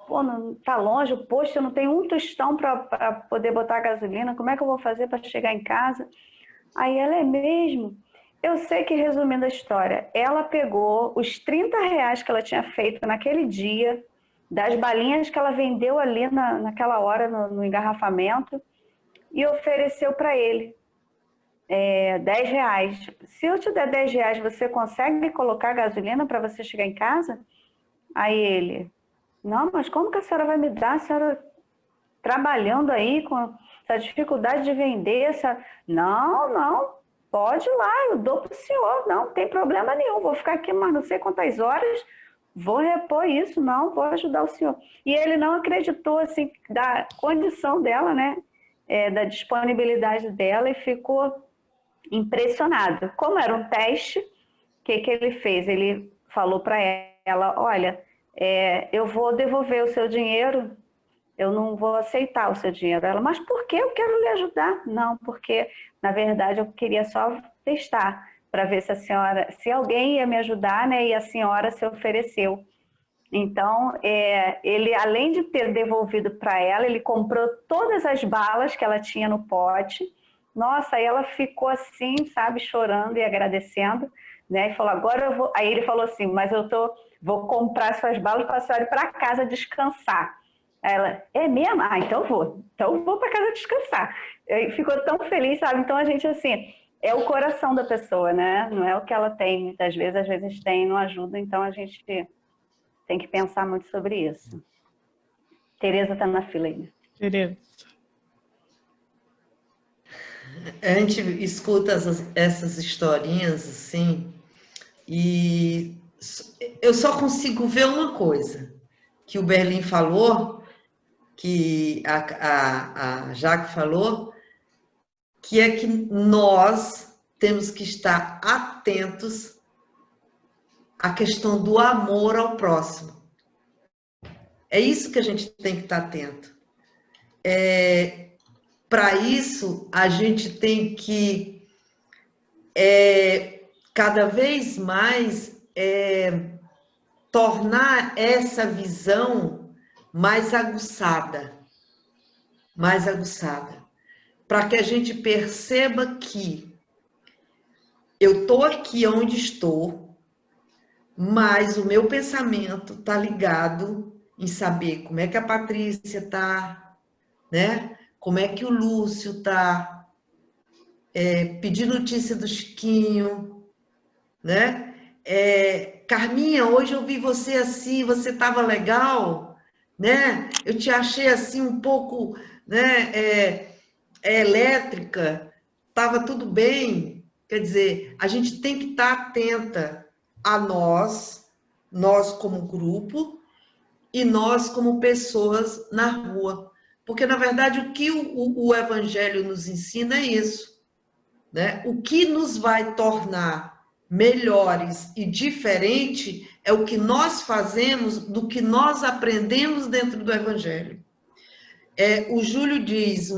pô, não tá longe, o posto, eu não tenho um tostão para poder botar a gasolina, como é que eu vou fazer para chegar em casa? Aí ela, é mesmo? Eu sei que, resumindo a história, ela pegou os R$30 que ela tinha feito naquele dia, das balinhas que ela vendeu ali naquela hora no engarrafamento, e ofereceu para ele R$10. Se eu te der R$10, você consegue colocar gasolina para você chegar em casa? Aí ele, não, mas como que a senhora vai me dar? A senhora trabalhando aí com essa dificuldade de vender, Não, pode ir lá, eu dou para o senhor, não tem problema nenhum, vou ficar aqui mais não sei quantas horas, vou repor isso, não, vou ajudar o senhor. E ele não acreditou, assim, da condição dela, né, da disponibilidade dela, e ficou impressionado. Como era um teste, o que ele fez? Ele falou para ela, olha, eu vou devolver o seu dinheiro, eu não vou aceitar o seu dinheiro. Ela, mas por que? Eu quero lhe ajudar. Não, porque, na verdade, eu queria só testar, para ver se alguém ia me ajudar, né, e a senhora se ofereceu. Então, ele, além de ter devolvido para ela, ele comprou todas as balas que ela tinha no pote. Nossa, aí ela ficou assim, sabe, chorando e agradecendo, né? E falou, agora eu vou... Aí ele falou assim, mas vou comprar suas balas para a senhora ir para casa descansar. Aí ela, é mesmo? Então eu vou para casa descansar. E ficou tão feliz, sabe? Então a gente, assim, é o coração da pessoa, né? Não é o que ela tem, muitas vezes, às vezes tem e não ajuda, então a gente tem que pensar muito sobre isso. Tereza está na fila aí. Tereza. A gente escuta essas historinhas assim, e eu só consigo ver uma coisa que o Berlim falou, que a Jaque falou, que é que nós temos que estar atentos à questão do amor ao próximo. É isso que a gente tem que estar atento. Para isso, a gente tem que cada vez mais tornar essa visão mais aguçada, para que a gente perceba que eu estou aqui onde estou, mas o meu pensamento está ligado em saber como é que a Patrícia está, né? Como é que o Lúcio está, pedir notícia do Chiquinho, né? Carminha, hoje eu vi você assim, você estava legal, né? Eu te achei assim um pouco, né, elétrica, estava tudo bem. Quer dizer, a gente tem que estar atenta a nós como grupo e nós como pessoas na rua. Porque, na verdade, o que o Evangelho nos ensina é isso, né? O que nos vai tornar melhores e diferentes é o que nós fazemos do que nós aprendemos dentro do Evangelho. O Júlio diz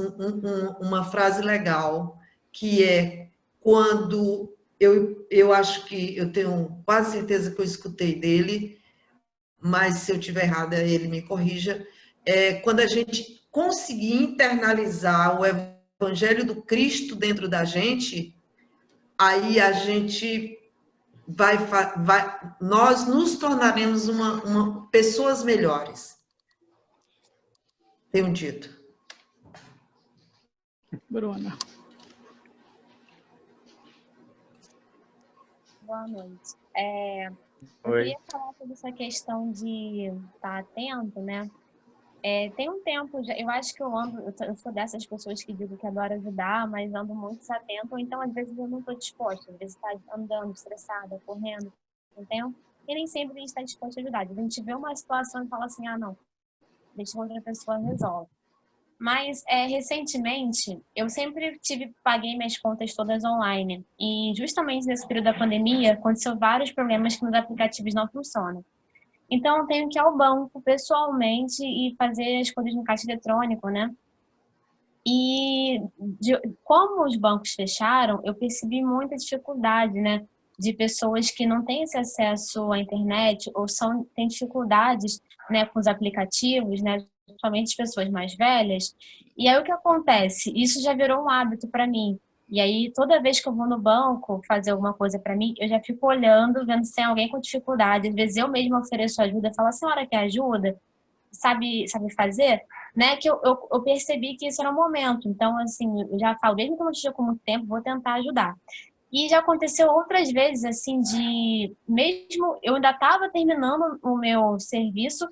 uma frase legal, que é quando eu acho que eu tenho quase certeza que eu escutei dele, mas se eu estiver errada, ele me corrija, quando a gente conseguir internalizar o Evangelho do Cristo dentro da gente, aí a gente nós nos tornaremos pessoas melhores. Tenho dito. Bruna. Boa noite. Eu queria falar sobre essa questão de estar atento, né? Tem um tempo, eu acho que eu sou dessas pessoas que digo que adoro ajudar, mas ando muito desatento, ou então às vezes eu não estou disposta, às vezes está andando, estressada, correndo, não tempo, e nem sempre a gente está disposto a ajudar. A gente vê uma situação e fala assim, não, deixa que outra pessoa resolve. Mas, recentemente, eu sempre paguei minhas contas todas online, e justamente nesse período da pandemia, aconteceu vários problemas que meus aplicativos não funcionam. Então, eu tenho que ir ao banco pessoalmente e fazer as coisas no caixa eletrônico, né? E como os bancos fecharam, eu percebi muita dificuldade, né? De pessoas que não têm esse acesso à internet ou têm dificuldades, né, com os aplicativos, né? Principalmente as pessoas mais velhas. E aí o que acontece? Isso já virou um hábito para mim. E aí, toda vez que eu vou no banco fazer alguma coisa para mim, eu já fico olhando, vendo se tem alguém com dificuldade. Às vezes eu mesma ofereço ajuda, falo, a senhora quer ajuda? Sabe fazer? Né? Que eu percebi que isso era um momento. Então, assim, eu já falo, mesmo que eu não esteja com muito tempo, vou tentar ajudar. E já aconteceu outras vezes, assim, mesmo eu ainda estava terminando o meu serviço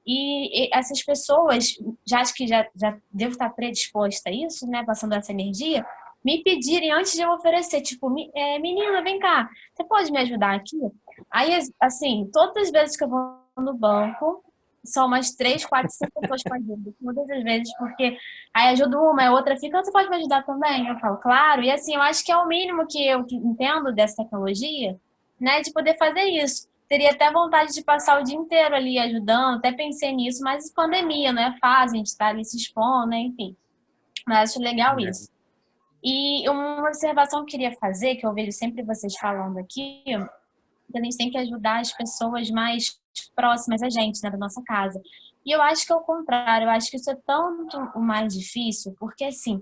e essas pessoas, acho que já devo estar predisposta a isso, né? Passando essa energia, me pedirem antes de eu oferecer, tipo, menina, vem cá, você pode me ajudar aqui? Aí, assim, todas as vezes que eu vou no banco, são umas 3, 4, 5 pessoas com ajuda, todas as vezes, porque aí ajuda uma, a outra fica, você pode me ajudar também? Eu falo, claro, e assim, eu acho que é o mínimo que eu entendo dessa tecnologia, né, de poder fazer isso. Teria até vontade de passar o dia inteiro ali ajudando, até pensei nisso, mas pandemia, não é fácil, a gente tá ali se expondo, né, enfim. Mas acho legal isso. E uma observação que eu queria fazer, que eu vejo sempre vocês falando aqui, que a gente tem que ajudar as pessoas mais próximas a gente, né, da nossa casa. E eu acho que é o contrário, eu acho que isso é tanto o mais difícil, porque assim,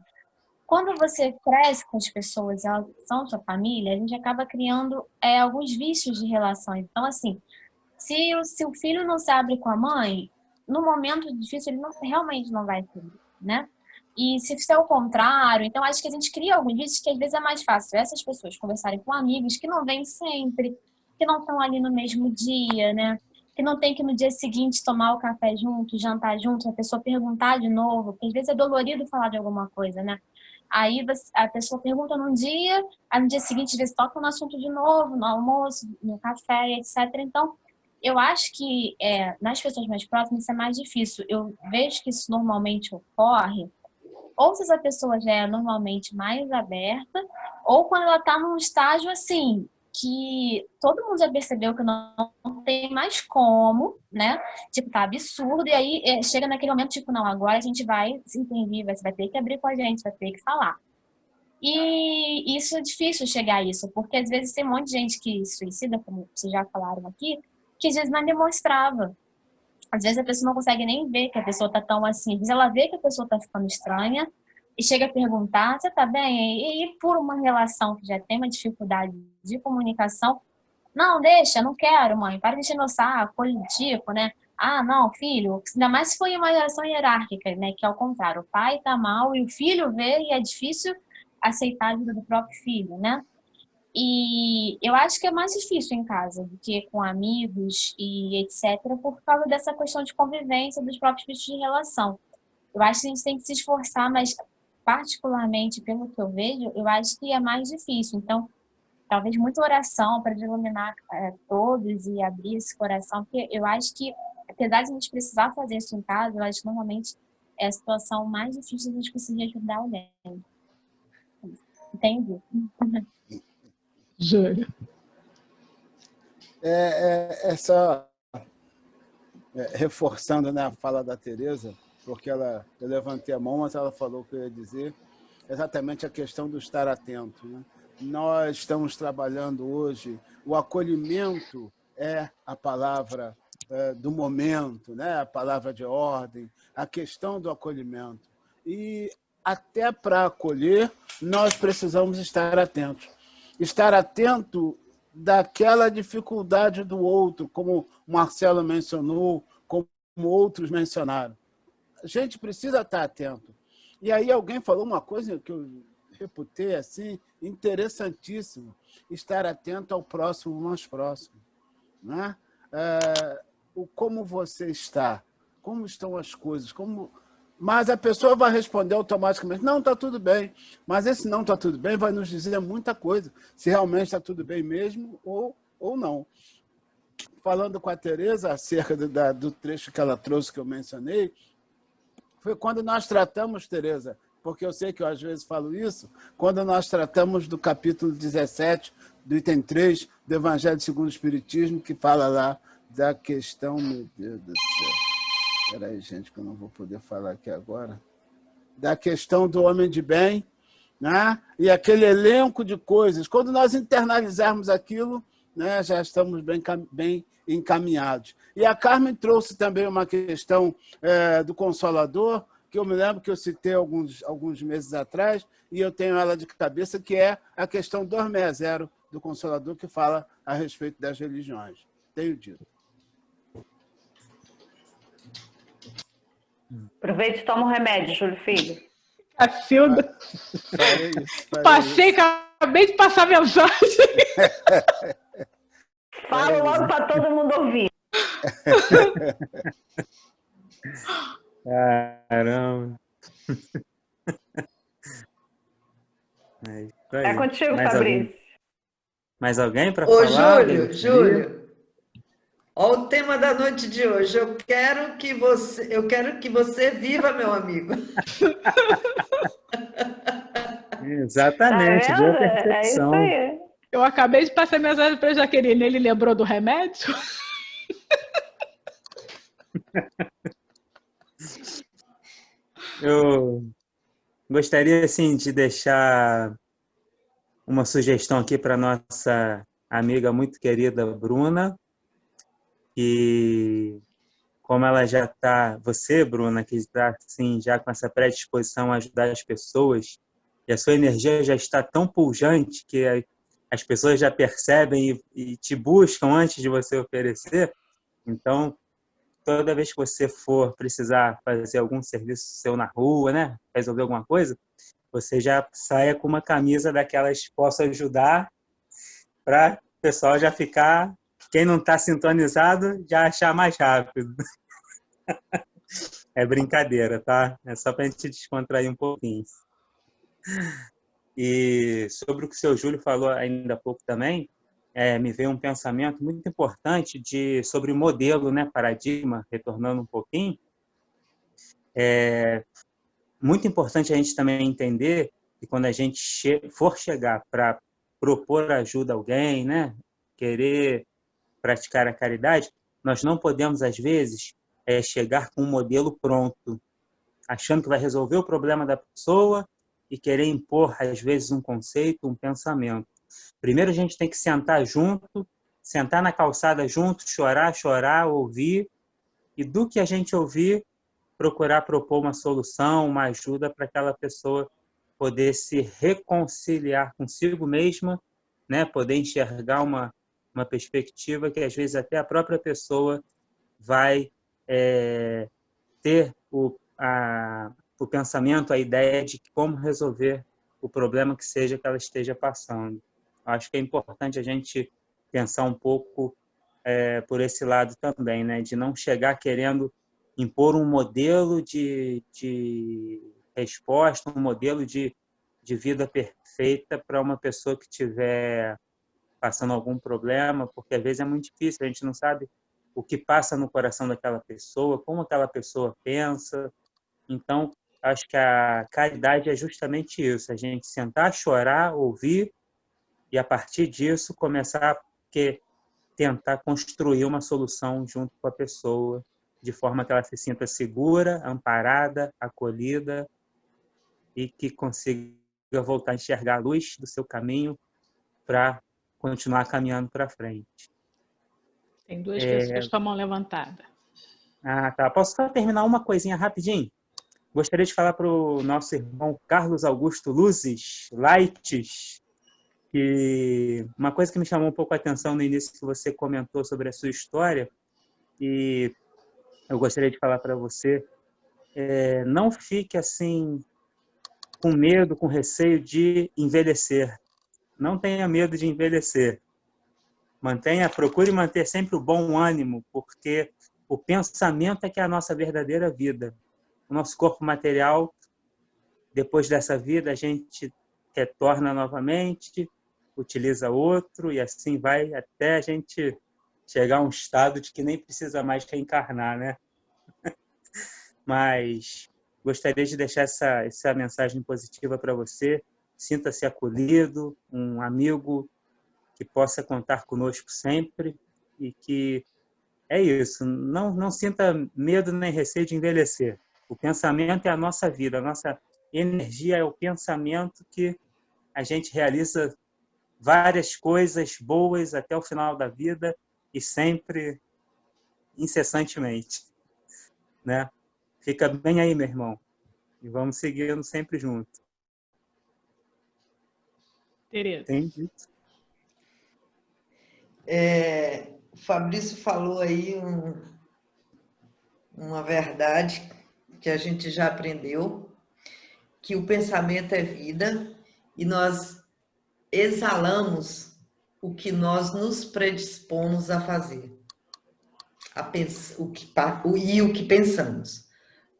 quando você cresce com as pessoas, elas são sua família, a gente acaba criando alguns vícios de relações. Então, assim, se o filho não se abre com a mãe, no momento difícil ele realmente não vai ter, né? E se for o contrário, então acho que a gente cria alguns vícios que às vezes é mais fácil essas pessoas conversarem com amigos que não vêm sempre, que não estão ali no mesmo dia, né? Que não tem que no dia seguinte tomar o café junto, jantar junto, a pessoa perguntar de novo, porque às vezes é dolorido falar de alguma coisa, né? Aí a pessoa pergunta num dia, aí no dia seguinte às vezes toca no assunto de novo, no almoço, no café, etc. Então, eu acho que nas pessoas mais próximas isso é mais difícil. Eu vejo que isso normalmente ocorre ou se essa pessoa já é normalmente mais aberta, ou quando ela está num estágio assim, que todo mundo já percebeu que não tem mais como, né? Tipo, tá absurdo, e aí chega naquele momento, tipo, não, agora a gente vai se entender, você vai ter que abrir com a gente, vai ter que falar. E isso é difícil chegar a isso, porque às vezes tem um monte de gente que se suicida, como vocês já falaram aqui, que às vezes não demonstrava. Às vezes a pessoa não consegue nem ver que a pessoa tá tão assim. Às vezes ela vê que a pessoa tá ficando estranha e chega a perguntar, você tá bem? E por uma relação que já tem uma dificuldade de comunicação, não, deixa, não quero, mãe, para de encher meu saco, coisa do tipo, né? Ah, não, filho, ainda mais se for uma relação hierárquica, né? Que é o contrário, o pai tá mal e o filho vê e é difícil aceitar a ajuda do próprio filho, né? E eu acho que é mais difícil em casa do que com amigos e etc., por causa dessa questão de convivência dos próprios bichos de relação. Eu acho que a gente tem que se esforçar, mas particularmente pelo que eu vejo, eu acho que é mais difícil. Então, talvez muita oração para iluminar todos e abrir esse coração, porque eu acho que, apesar de a gente precisar fazer isso em casa, eu acho que normalmente é a situação mais difícil de a gente conseguir ajudar alguém. Entendi. Júlio. Reforçando, né, a fala da Tereza, porque eu levantei a mão, mas ela falou o que eu ia dizer, exatamente a questão do estar atento, né? Nós estamos trabalhando hoje, o acolhimento é a palavra do momento, né? A palavra de ordem, a questão do acolhimento. E até para acolher, nós precisamos estar atentos. Estar atento daquela dificuldade do outro, como o Marcelo mencionou, como outros mencionaram. A gente precisa estar atento. E aí alguém falou uma coisa que eu reputei assim, interessantíssimo, estar atento ao próximo mais próximo. Né? Como você está, como estão as coisas, mas a pessoa vai responder automaticamente, não, está tudo bem. Mas esse não está tudo bem vai nos dizer muita coisa, se realmente está tudo bem mesmo ou não. Falando com a Tereza acerca do trecho que ela trouxe, que eu mencionei, foi quando nós tratamos, Tereza, porque eu sei que eu às vezes falo isso, quando nós tratamos do capítulo 17, do item 3, do Evangelho segundo o Espiritismo, que fala lá da questão, meu Deus do céu, espera aí, gente, que eu não vou poder falar aqui agora, da questão do homem de bem, né? E aquele elenco de coisas. Quando nós internalizarmos aquilo, né, já estamos bem encaminhados. E a Carmen trouxe também uma questão do Consolador, que eu me lembro que eu citei alguns meses atrás, e eu tenho ela de cabeça, que é a questão 260 do Consolador, que fala a respeito das religiões. Tenho dito. Aproveite e toma um remédio, Júlio Filho. Cacilda. Passei, acabei de passar mensagem. Fala logo para todo mundo ouvir. Caramba. É contigo, Fabrício. Mais alguém para falar? Ô, Júlio. Olha o tema da noite de hoje. Eu quero que você viva, meu amigo. Exatamente. Tá vendo? É isso aí. Eu acabei de passar mensagem para a Jaqueline. Ele lembrou do remédio? Eu gostaria, assim, de deixar uma sugestão aqui para nossa amiga muito querida, Bruna, que, como ela já está, você, Bruna, que está assim, já com essa predisposição a ajudar as pessoas, e a sua energia já está tão pujante que as pessoas já percebem e te buscam antes de você oferecer. Então, toda vez que você for precisar fazer algum serviço seu na rua, né, resolver alguma coisa, você já saia com uma camisa daquelas que possa ajudar, para o pessoal já ficar, quem não está sintonizado, já achar mais rápido. É brincadeira, tá? É só para a gente descontrair um pouquinho. E sobre o que o seu Júlio falou ainda há pouco também, me veio um pensamento muito importante sobre o modelo, né, paradigma, retornando um pouquinho. Muito importante a gente também entender que quando a gente for chegar para propor ajuda a alguém, né, querer praticar a caridade, nós não podemos, às vezes, chegar com um modelo pronto, achando que vai resolver o problema da pessoa e querer impor, às vezes, um conceito, um pensamento. Primeiro a gente tem que sentar junto, sentar na calçada junto, chorar, ouvir, e do que a gente ouvir, procurar propor uma solução, uma ajuda para aquela pessoa poder se reconciliar consigo mesma, né? Poder enxergar uma perspectiva que às vezes até a própria pessoa vai ter o pensamento, a ideia de como resolver o problema que seja que ela esteja passando. Acho que é importante a gente pensar um pouco por esse lado também, né? De não chegar querendo impor um modelo de resposta, um modelo de vida perfeita para uma pessoa que estiver passando algum problema, porque às vezes é muito difícil, a gente não sabe o que passa no coração daquela pessoa, como aquela pessoa pensa. Então, acho que a caridade é justamente isso, a gente sentar, chorar, ouvir, e a partir disso começar a tentar construir uma solução junto com a pessoa de forma que ela se sinta segura, amparada, acolhida e que consiga voltar a enxergar a luz do seu caminho para continuar caminhando para frente. Tem duas pessoas com a mão levantada. Ah, tá. Posso só terminar uma coisinha rapidinho? Gostaria de falar para o nosso irmão Carlos Augusto Luzes, Lights, que uma coisa que me chamou um pouco a atenção no início que você comentou sobre a sua história, e eu gostaria de falar para você, não fique assim com medo, com receio de envelhecer. Não tenha medo de envelhecer. Procure manter sempre o bom ânimo, porque o pensamento é que é a nossa verdadeira vida. O nosso corpo material, depois dessa vida, a gente retorna novamente, utiliza outro, e assim vai até a gente chegar a um estado de que nem precisa mais reencarnar, né? Mas gostaria de deixar essa mensagem positiva para você. Sinta-se acolhido, um amigo que possa contar conosco sempre, e que é isso, não sinta medo nem receio de envelhecer. O pensamento é a nossa vida, a nossa energia é o pensamento que a gente realiza várias coisas boas até o final da vida e sempre, incessantemente, né? Fica bem aí, meu irmão, e vamos seguindo sempre junto. Tereza. Entendi. O Fabrício falou aí uma verdade que a gente já aprendeu, que o pensamento é vida e nós exalamos o que nós nos predispomos a fazer, o que pensamos,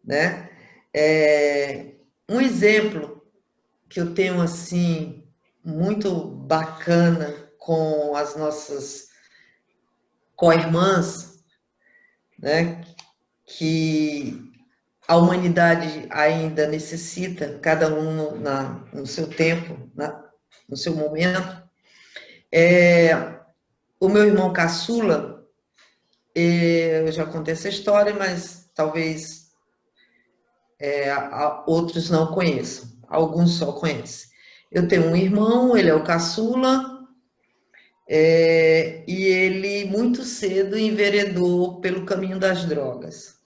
né? Um exemplo que eu tenho assim muito bacana com as nossas co-irmãs, né, que a humanidade ainda necessita, cada um no seu tempo, no seu momento. O meu irmão caçula, eu já contei essa história, mas talvez outros não conheçam, alguns só conhecem. Eu tenho um irmão, ele é o caçula, e ele muito cedo enveredou pelo caminho das drogas.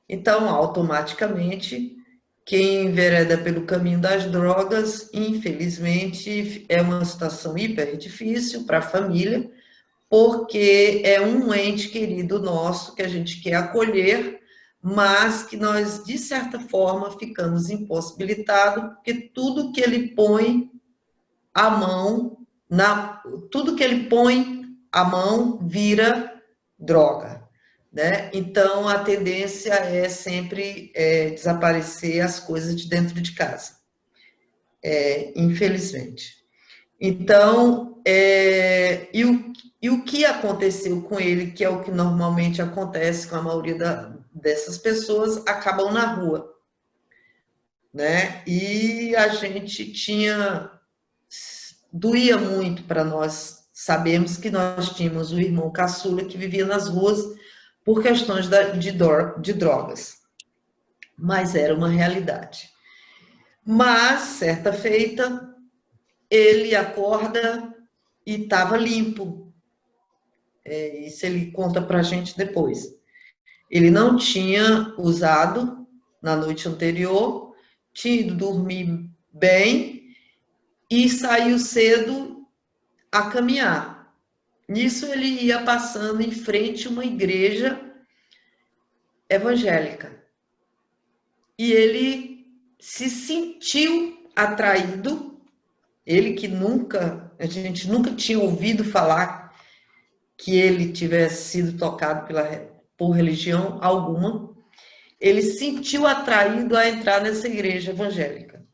Então, automaticamente, quem envereda pelo caminho das drogas, infelizmente, é uma situação hiper difícil para a família, porque é um ente querido nosso que a gente quer acolher, mas que nós, de certa forma, ficamos impossibilitados, porque tudo que ele põe a mão, tudo que ele põe a mão vira droga, né? Então, a tendência é sempre desaparecer as coisas de dentro de casa, infelizmente. Então, e o que aconteceu com ele, que é o que normalmente acontece com a maioria dessas pessoas, acabam na rua, né? E a gente doía muito para nós sabermos que nós tínhamos o irmão caçula que vivia nas ruas por questões de drogas, mas era uma realidade. Mas, certa feita, ele acorda e estava limpo. Isso ele conta para a gente depois. Ele não tinha usado na noite anterior, tinha ido dormir bem e saiu cedo a caminhar. Nisso ele ia passando em frente a uma igreja evangélica. E ele se sentiu atraído, ele que a gente nunca tinha ouvido falar que ele tivesse sido tocado por religião alguma, ele se sentiu atraído a entrar nessa igreja evangélica.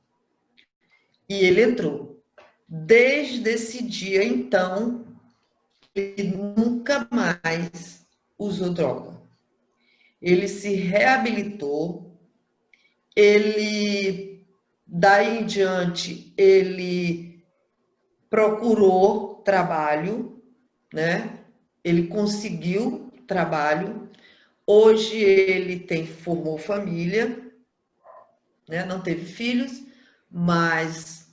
E ele entrou. Desde esse dia, então, ele nunca mais usou droga. Ele se reabilitou, daí em diante, ele procurou trabalho, né? Ele conseguiu trabalho, Hoje ele formou família, né? Não teve filhos, mas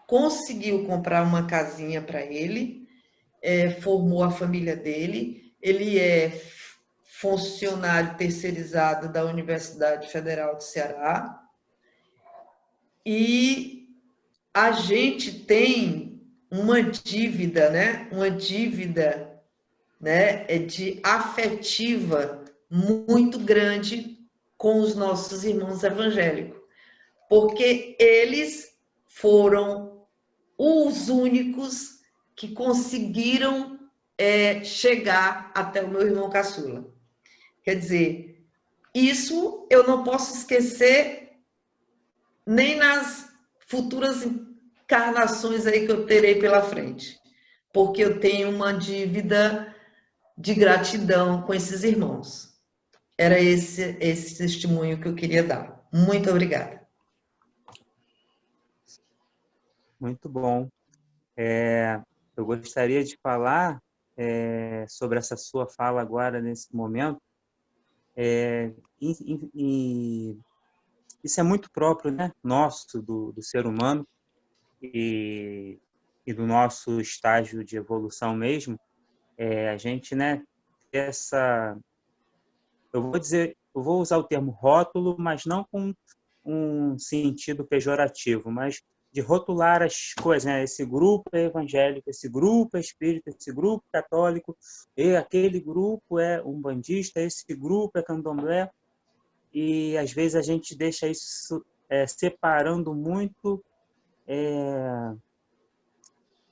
conseguiu comprar uma casinha para ele, formou a família dele. Ele é funcionário terceirizado da Universidade Federal do Ceará. E a gente tem uma dívida, né? Uma dívida, né? De afetiva muito grande com os nossos irmãos evangélicos, porque eles foram os únicos que conseguiram chegar até o meu irmão caçula. Quer dizer, isso eu não posso esquecer nem nas futuras encarnações aí que eu terei pela frente, porque eu tenho uma dívida de gratidão com esses irmãos. Era esse testemunho que eu queria dar. Muito obrigada. Muito bom. Eu gostaria de falar sobre essa sua fala agora, nesse momento. Isso é muito próprio, né? Nosso, do ser humano e do nosso estágio de evolução mesmo. A gente, né, eu vou usar o termo rótulo, mas não com um sentido pejorativo, mas de rotular as coisas, né? Esse grupo é evangélico, esse grupo é espírita, esse grupo é católico, e aquele grupo é umbandista, esse grupo é candomblé, e às vezes a gente deixa isso separando muito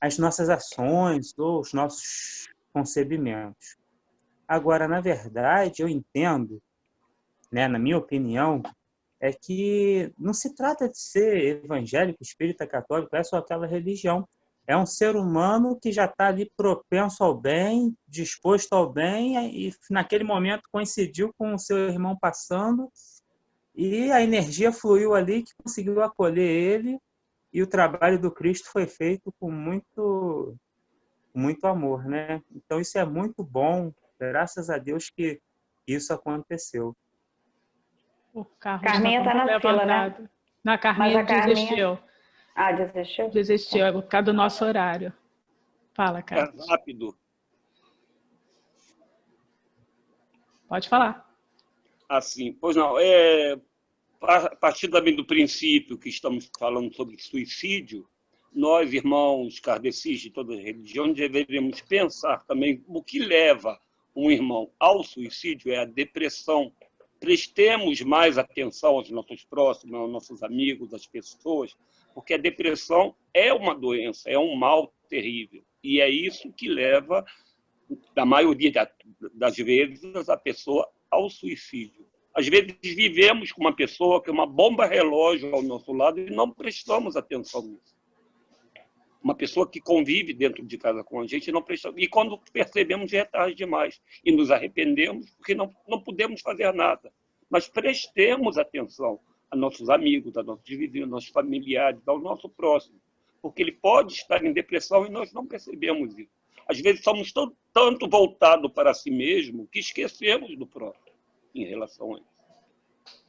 as nossas ações ou os nossos concebimentos. Agora, na verdade, eu entendo, né, na minha opinião, é que não se trata de ser evangélico, espírita, católico, é só aquela religião. É um ser humano que já está ali propenso ao bem, disposto ao bem, e naquele momento coincidiu com o seu irmão passando, e a energia fluiu ali que conseguiu acolher ele, e o trabalho do Cristo foi feito com muito amor, né? Então isso é muito bom, graças a Deus que isso aconteceu. O Carlos Carminha está na fila, né? Na Carminha desistiu. Ah, desistiu? Desistiu, é por causa do nosso horário. Fala, Carlos. É rápido. Pode falar. Assim, pois não, a partir também do princípio que estamos falando sobre suicídio, nós, irmãos kardecistas de todas as religiões, deveríamos pensar também o que leva um irmão ao suicídio é a depressão. Prestemos mais atenção aos nossos próximos, aos nossos amigos, às pessoas, porque a depressão é uma doença, é um mal terrível. E é isso que leva, na maioria das vezes, a pessoa ao suicídio. Às vezes vivemos com uma pessoa que é uma bomba relógio ao nosso lado e não prestamos atenção nisso. Uma pessoa que convive dentro de casa com a gente não prestamos. E quando percebemos, já é tarde demais. E nos arrependemos porque não podemos fazer nada. Mas prestemos atenção a nossos amigos, a nossos vizinhos, a nossos familiares, ao nosso próximo. Porque ele pode estar em depressão e nós não percebemos isso. Às vezes somos tanto voltados para si mesmo que esquecemos do próximo em relação a isso.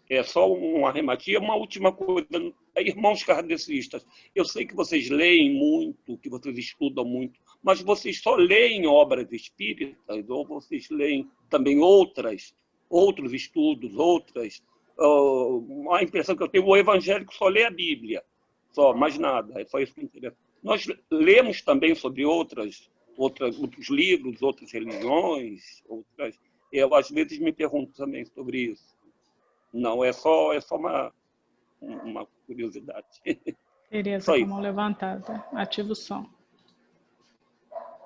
É só um arrematia. Uma última coisa, irmãos kardecistas, eu sei que vocês leem muito, que vocês estudam muito, mas vocês só leem obras espíritas ou vocês leem também outros estudos, outras... a impressão que eu tenho, o evangélico só lê a Bíblia, só, mais nada, é só isso que interessa. Nós lemos também sobre outros livros, outras religiões, eu às vezes me pergunto também sobre isso. Não, é só uma curiosidade. Tereza, com a mão levantada. Ativa o som.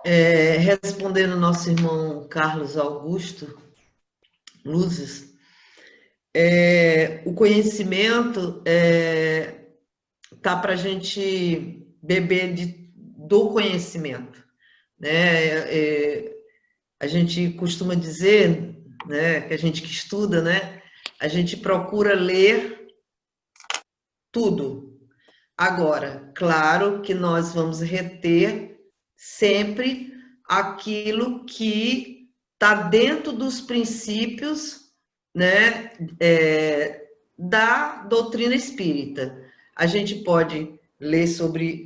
Respondendo nosso irmão Carlos Augusto Luzes, o conhecimento tá para a gente beber do conhecimento, né? A gente costuma dizer, né, que a gente que estuda, né, a gente procura ler tudo. Agora, claro que nós vamos reter sempre aquilo que está dentro dos princípios, né, da doutrina espírita. A gente pode ler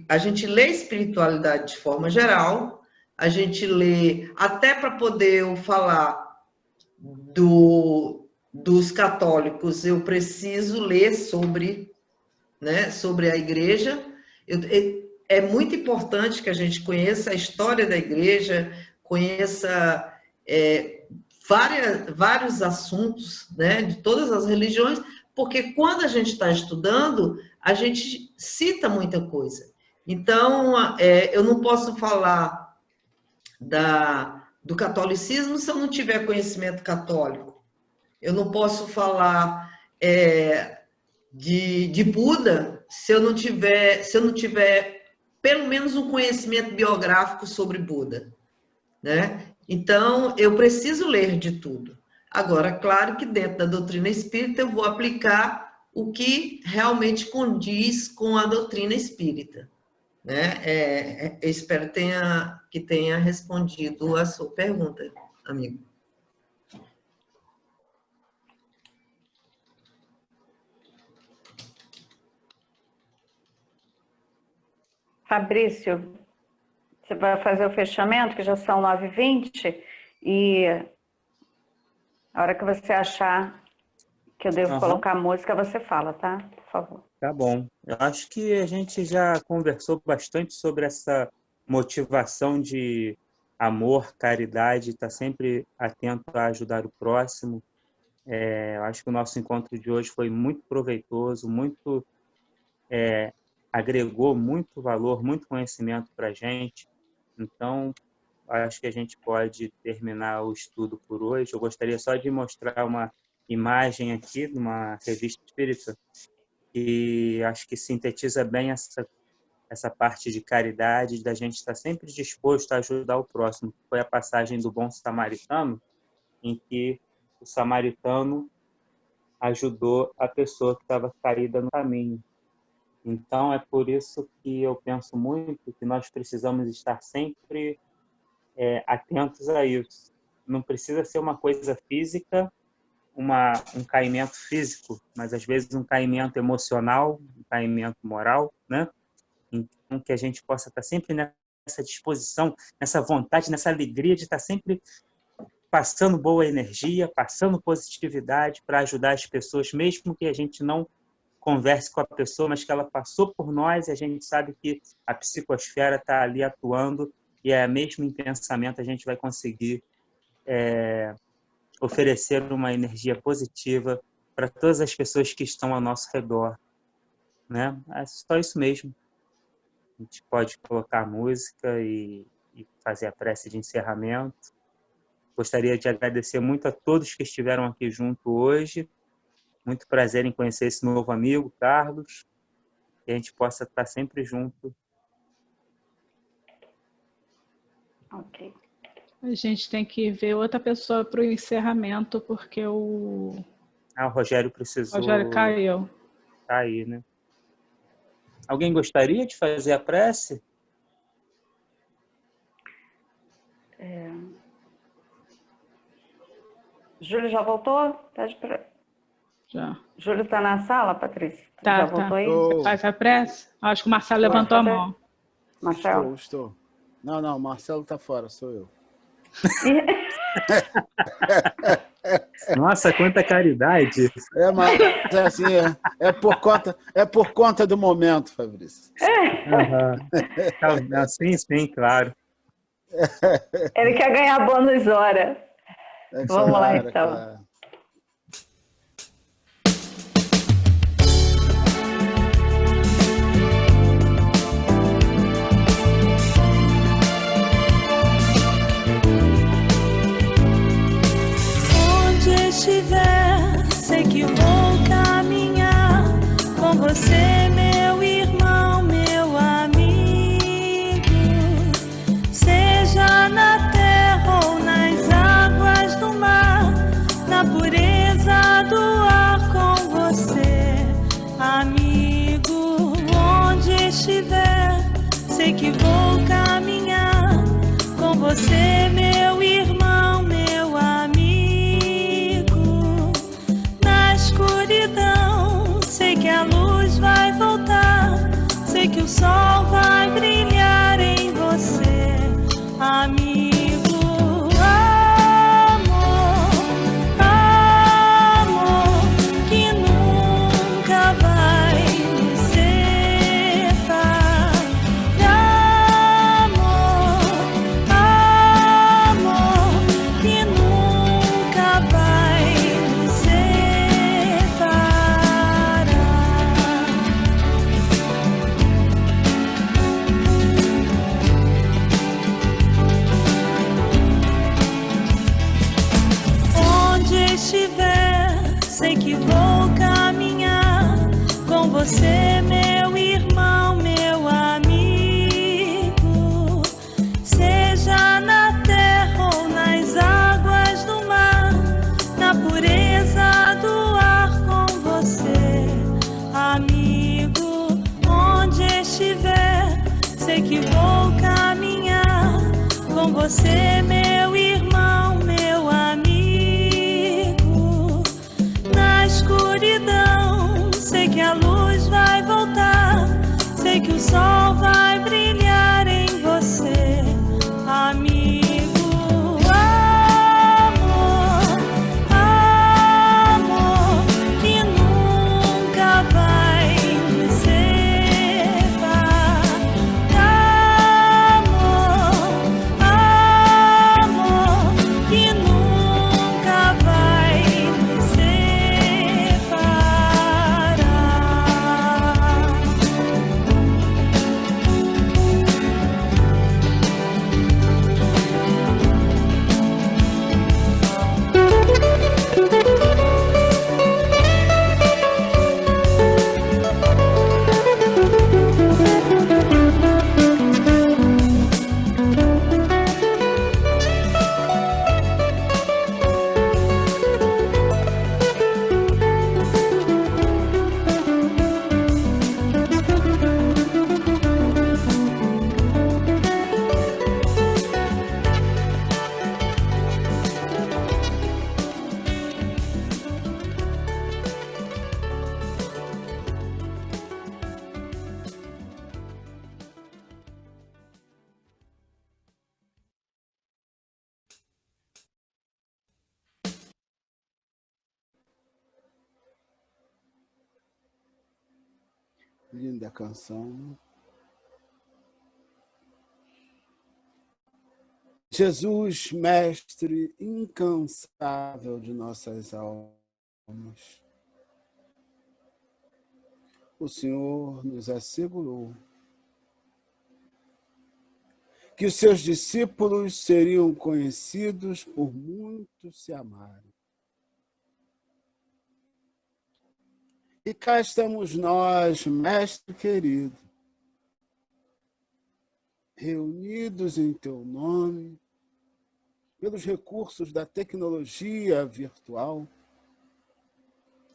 a gente lê espiritualidade de forma geral, a gente lê, até para poder eu falar dos católicos, eu preciso ler sobre, né, sobre a igreja. É muito importante que a gente conheça a história da igreja, conheça vários assuntos, né, de todas as religiões, porque quando a gente está estudando, a gente cita muita coisa. Então, eu não posso falar do catolicismo se eu não tiver conhecimento católico. Eu não posso falar de Buda se eu não tiver pelo menos um conhecimento biográfico sobre Buda, né? Então, eu preciso ler de tudo. Agora, claro que dentro da doutrina espírita eu vou aplicar o que realmente condiz com a doutrina espírita, né? Eu espero que tenha respondido a sua pergunta, amigo. Fabrício, você vai fazer o fechamento, que já são 9h20, e a hora que você achar que eu devo colocar a música, você fala, tá? Por favor. Tá bom. Eu acho que a gente já conversou bastante sobre essa motivação de amor, caridade, estar sempre atento a ajudar o próximo. Eu acho que o nosso encontro de hoje foi muito proveitoso, agregou muito valor, muito conhecimento para a gente. Então, acho que a gente pode terminar o estudo por hoje. Eu gostaria só de mostrar uma imagem aqui de uma revista espírita que acho que sintetiza bem essa parte de caridade, da gente estar sempre disposto a ajudar o próximo. Foi a passagem do bom samaritano, em que o samaritano ajudou a pessoa que estava caída no caminho. Então, é por isso que eu penso muito que nós precisamos estar sempre atentos a isso. Não precisa ser uma coisa física, um caimento físico, mas às vezes um caimento emocional, um caimento moral, né? Então, que a gente possa estar sempre nessa disposição, nessa vontade, nessa alegria de estar sempre passando boa energia, passando positividade para ajudar as pessoas, mesmo que a gente não converse com a pessoa, mas que ela passou por nós e a gente sabe que a psicosfera está ali atuando e é mesmo em pensamento a gente vai conseguir oferecer uma energia positiva para todas as pessoas que estão ao nosso redor, né? É só isso mesmo. A gente pode colocar música e fazer a prece de encerramento. Gostaria de agradecer muito a todos que estiveram aqui junto hoje. Muito prazer em conhecer esse novo amigo, Carlos. Que a gente possa estar sempre junto. Ok. A gente tem que ver outra pessoa para o encerramento, porque o Rogério precisou... O Rogério caiu. Tá aí, né? Alguém gostaria de fazer a prece? Júlio já voltou? Já. Júlio está na sala, Patrícia? Tá, já voltou aí? Você faz a prece? Acho que o Marcelo levantou a mão. Marcelo? Estou. Não, o Marcelo está fora, sou eu. Nossa, quanta caridade! Mas assim, é por conta do momento, Fabrício. Sim, claro. Ele quer ganhar bônus hora. Vamos lá, então. Claro. Estiver, sei que vou caminhar com você, meu irmão, meu amigo. Seja na terra ou nas águas do mar, na pureza do ar com você, amigo. Onde estiver, sei que vou caminhar com você, meu irmão, meu sol vai brilhar em você, amigo. Você, meu irmão, meu amigo, seja na terra ou nas águas do mar, na pureza do ar com você, amigo. Onde estiver, sei que vou caminhar com você, meu irmão, meu amigo. Na escuridão, sei que a luz vai voltar, sei que o sol vai brilhar em você, amigo. Amor, amor, que nunca vai me separar. Amor, amor, que nunca vai me separar. Linda canção. Jesus, mestre incansável de nossas almas, o Senhor nos assegurou que os seus discípulos seriam conhecidos por muitos se amarem. E cá estamos nós, mestre querido, reunidos em teu nome, pelos recursos da tecnologia virtual,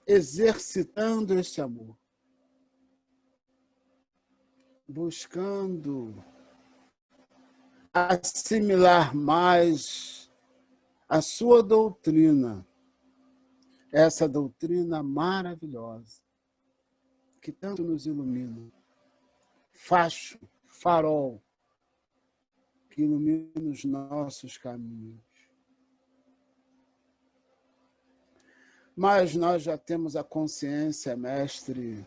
exercitando este amor, buscando assimilar mais a sua doutrina, essa doutrina maravilhosa, que tanto nos ilumina, facho, farol, que ilumina os nossos caminhos. Mas nós já temos a consciência, mestre,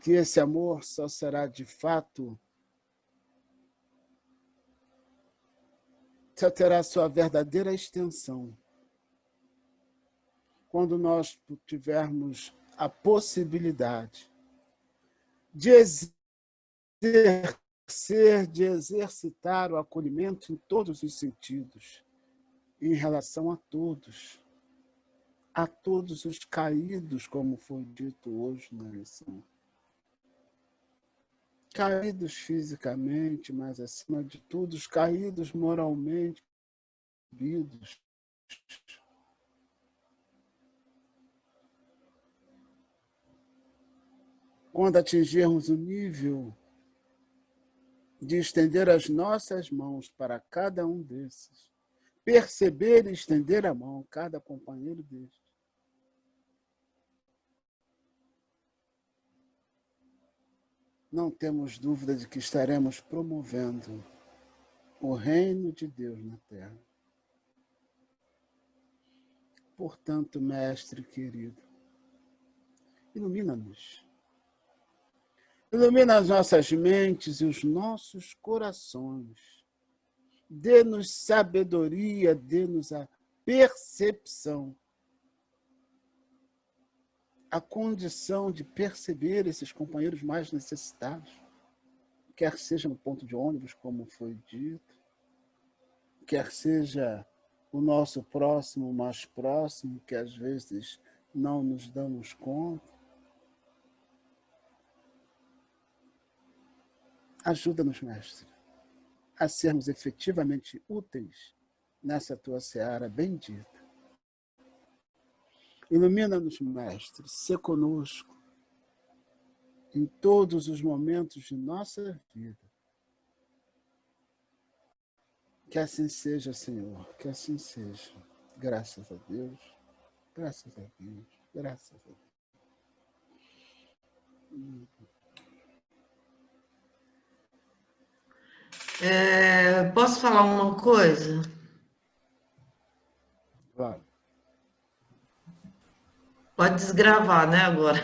que esse amor só será de fato, só terá sua verdadeira extensão quando nós tivermos a possibilidade de exercitar o acolhimento em todos os sentidos, em relação a todos os caídos, como foi dito hoje na lição. Caídos fisicamente, mas acima de tudo, os caídos moralmente, caídos. Quando atingirmos o nível de estender as nossas mãos para cada um desses, perceber e estender a mão a cada companheiro destes, não temos dúvida de que estaremos promovendo o reino de Deus na terra. Portanto, Mestre querido, ilumina-nos. Ilumina as nossas mentes e os nossos corações. Dê-nos sabedoria, dê-nos a percepção, a condição de perceber esses companheiros mais necessitados, quer seja no ponto de ônibus, como foi dito, quer seja o nosso próximo mais próximo, que às vezes não nos damos conta. Ajuda-nos, Mestre, a sermos efetivamente úteis nessa tua seara bendita. Ilumina-nos, Mestre, sê conosco em todos os momentos de nossa vida. Que assim seja, Senhor, que assim seja. Graças a Deus, graças a Deus, graças a Deus. Posso falar uma coisa? Claro. Pode desgravar, né, agora?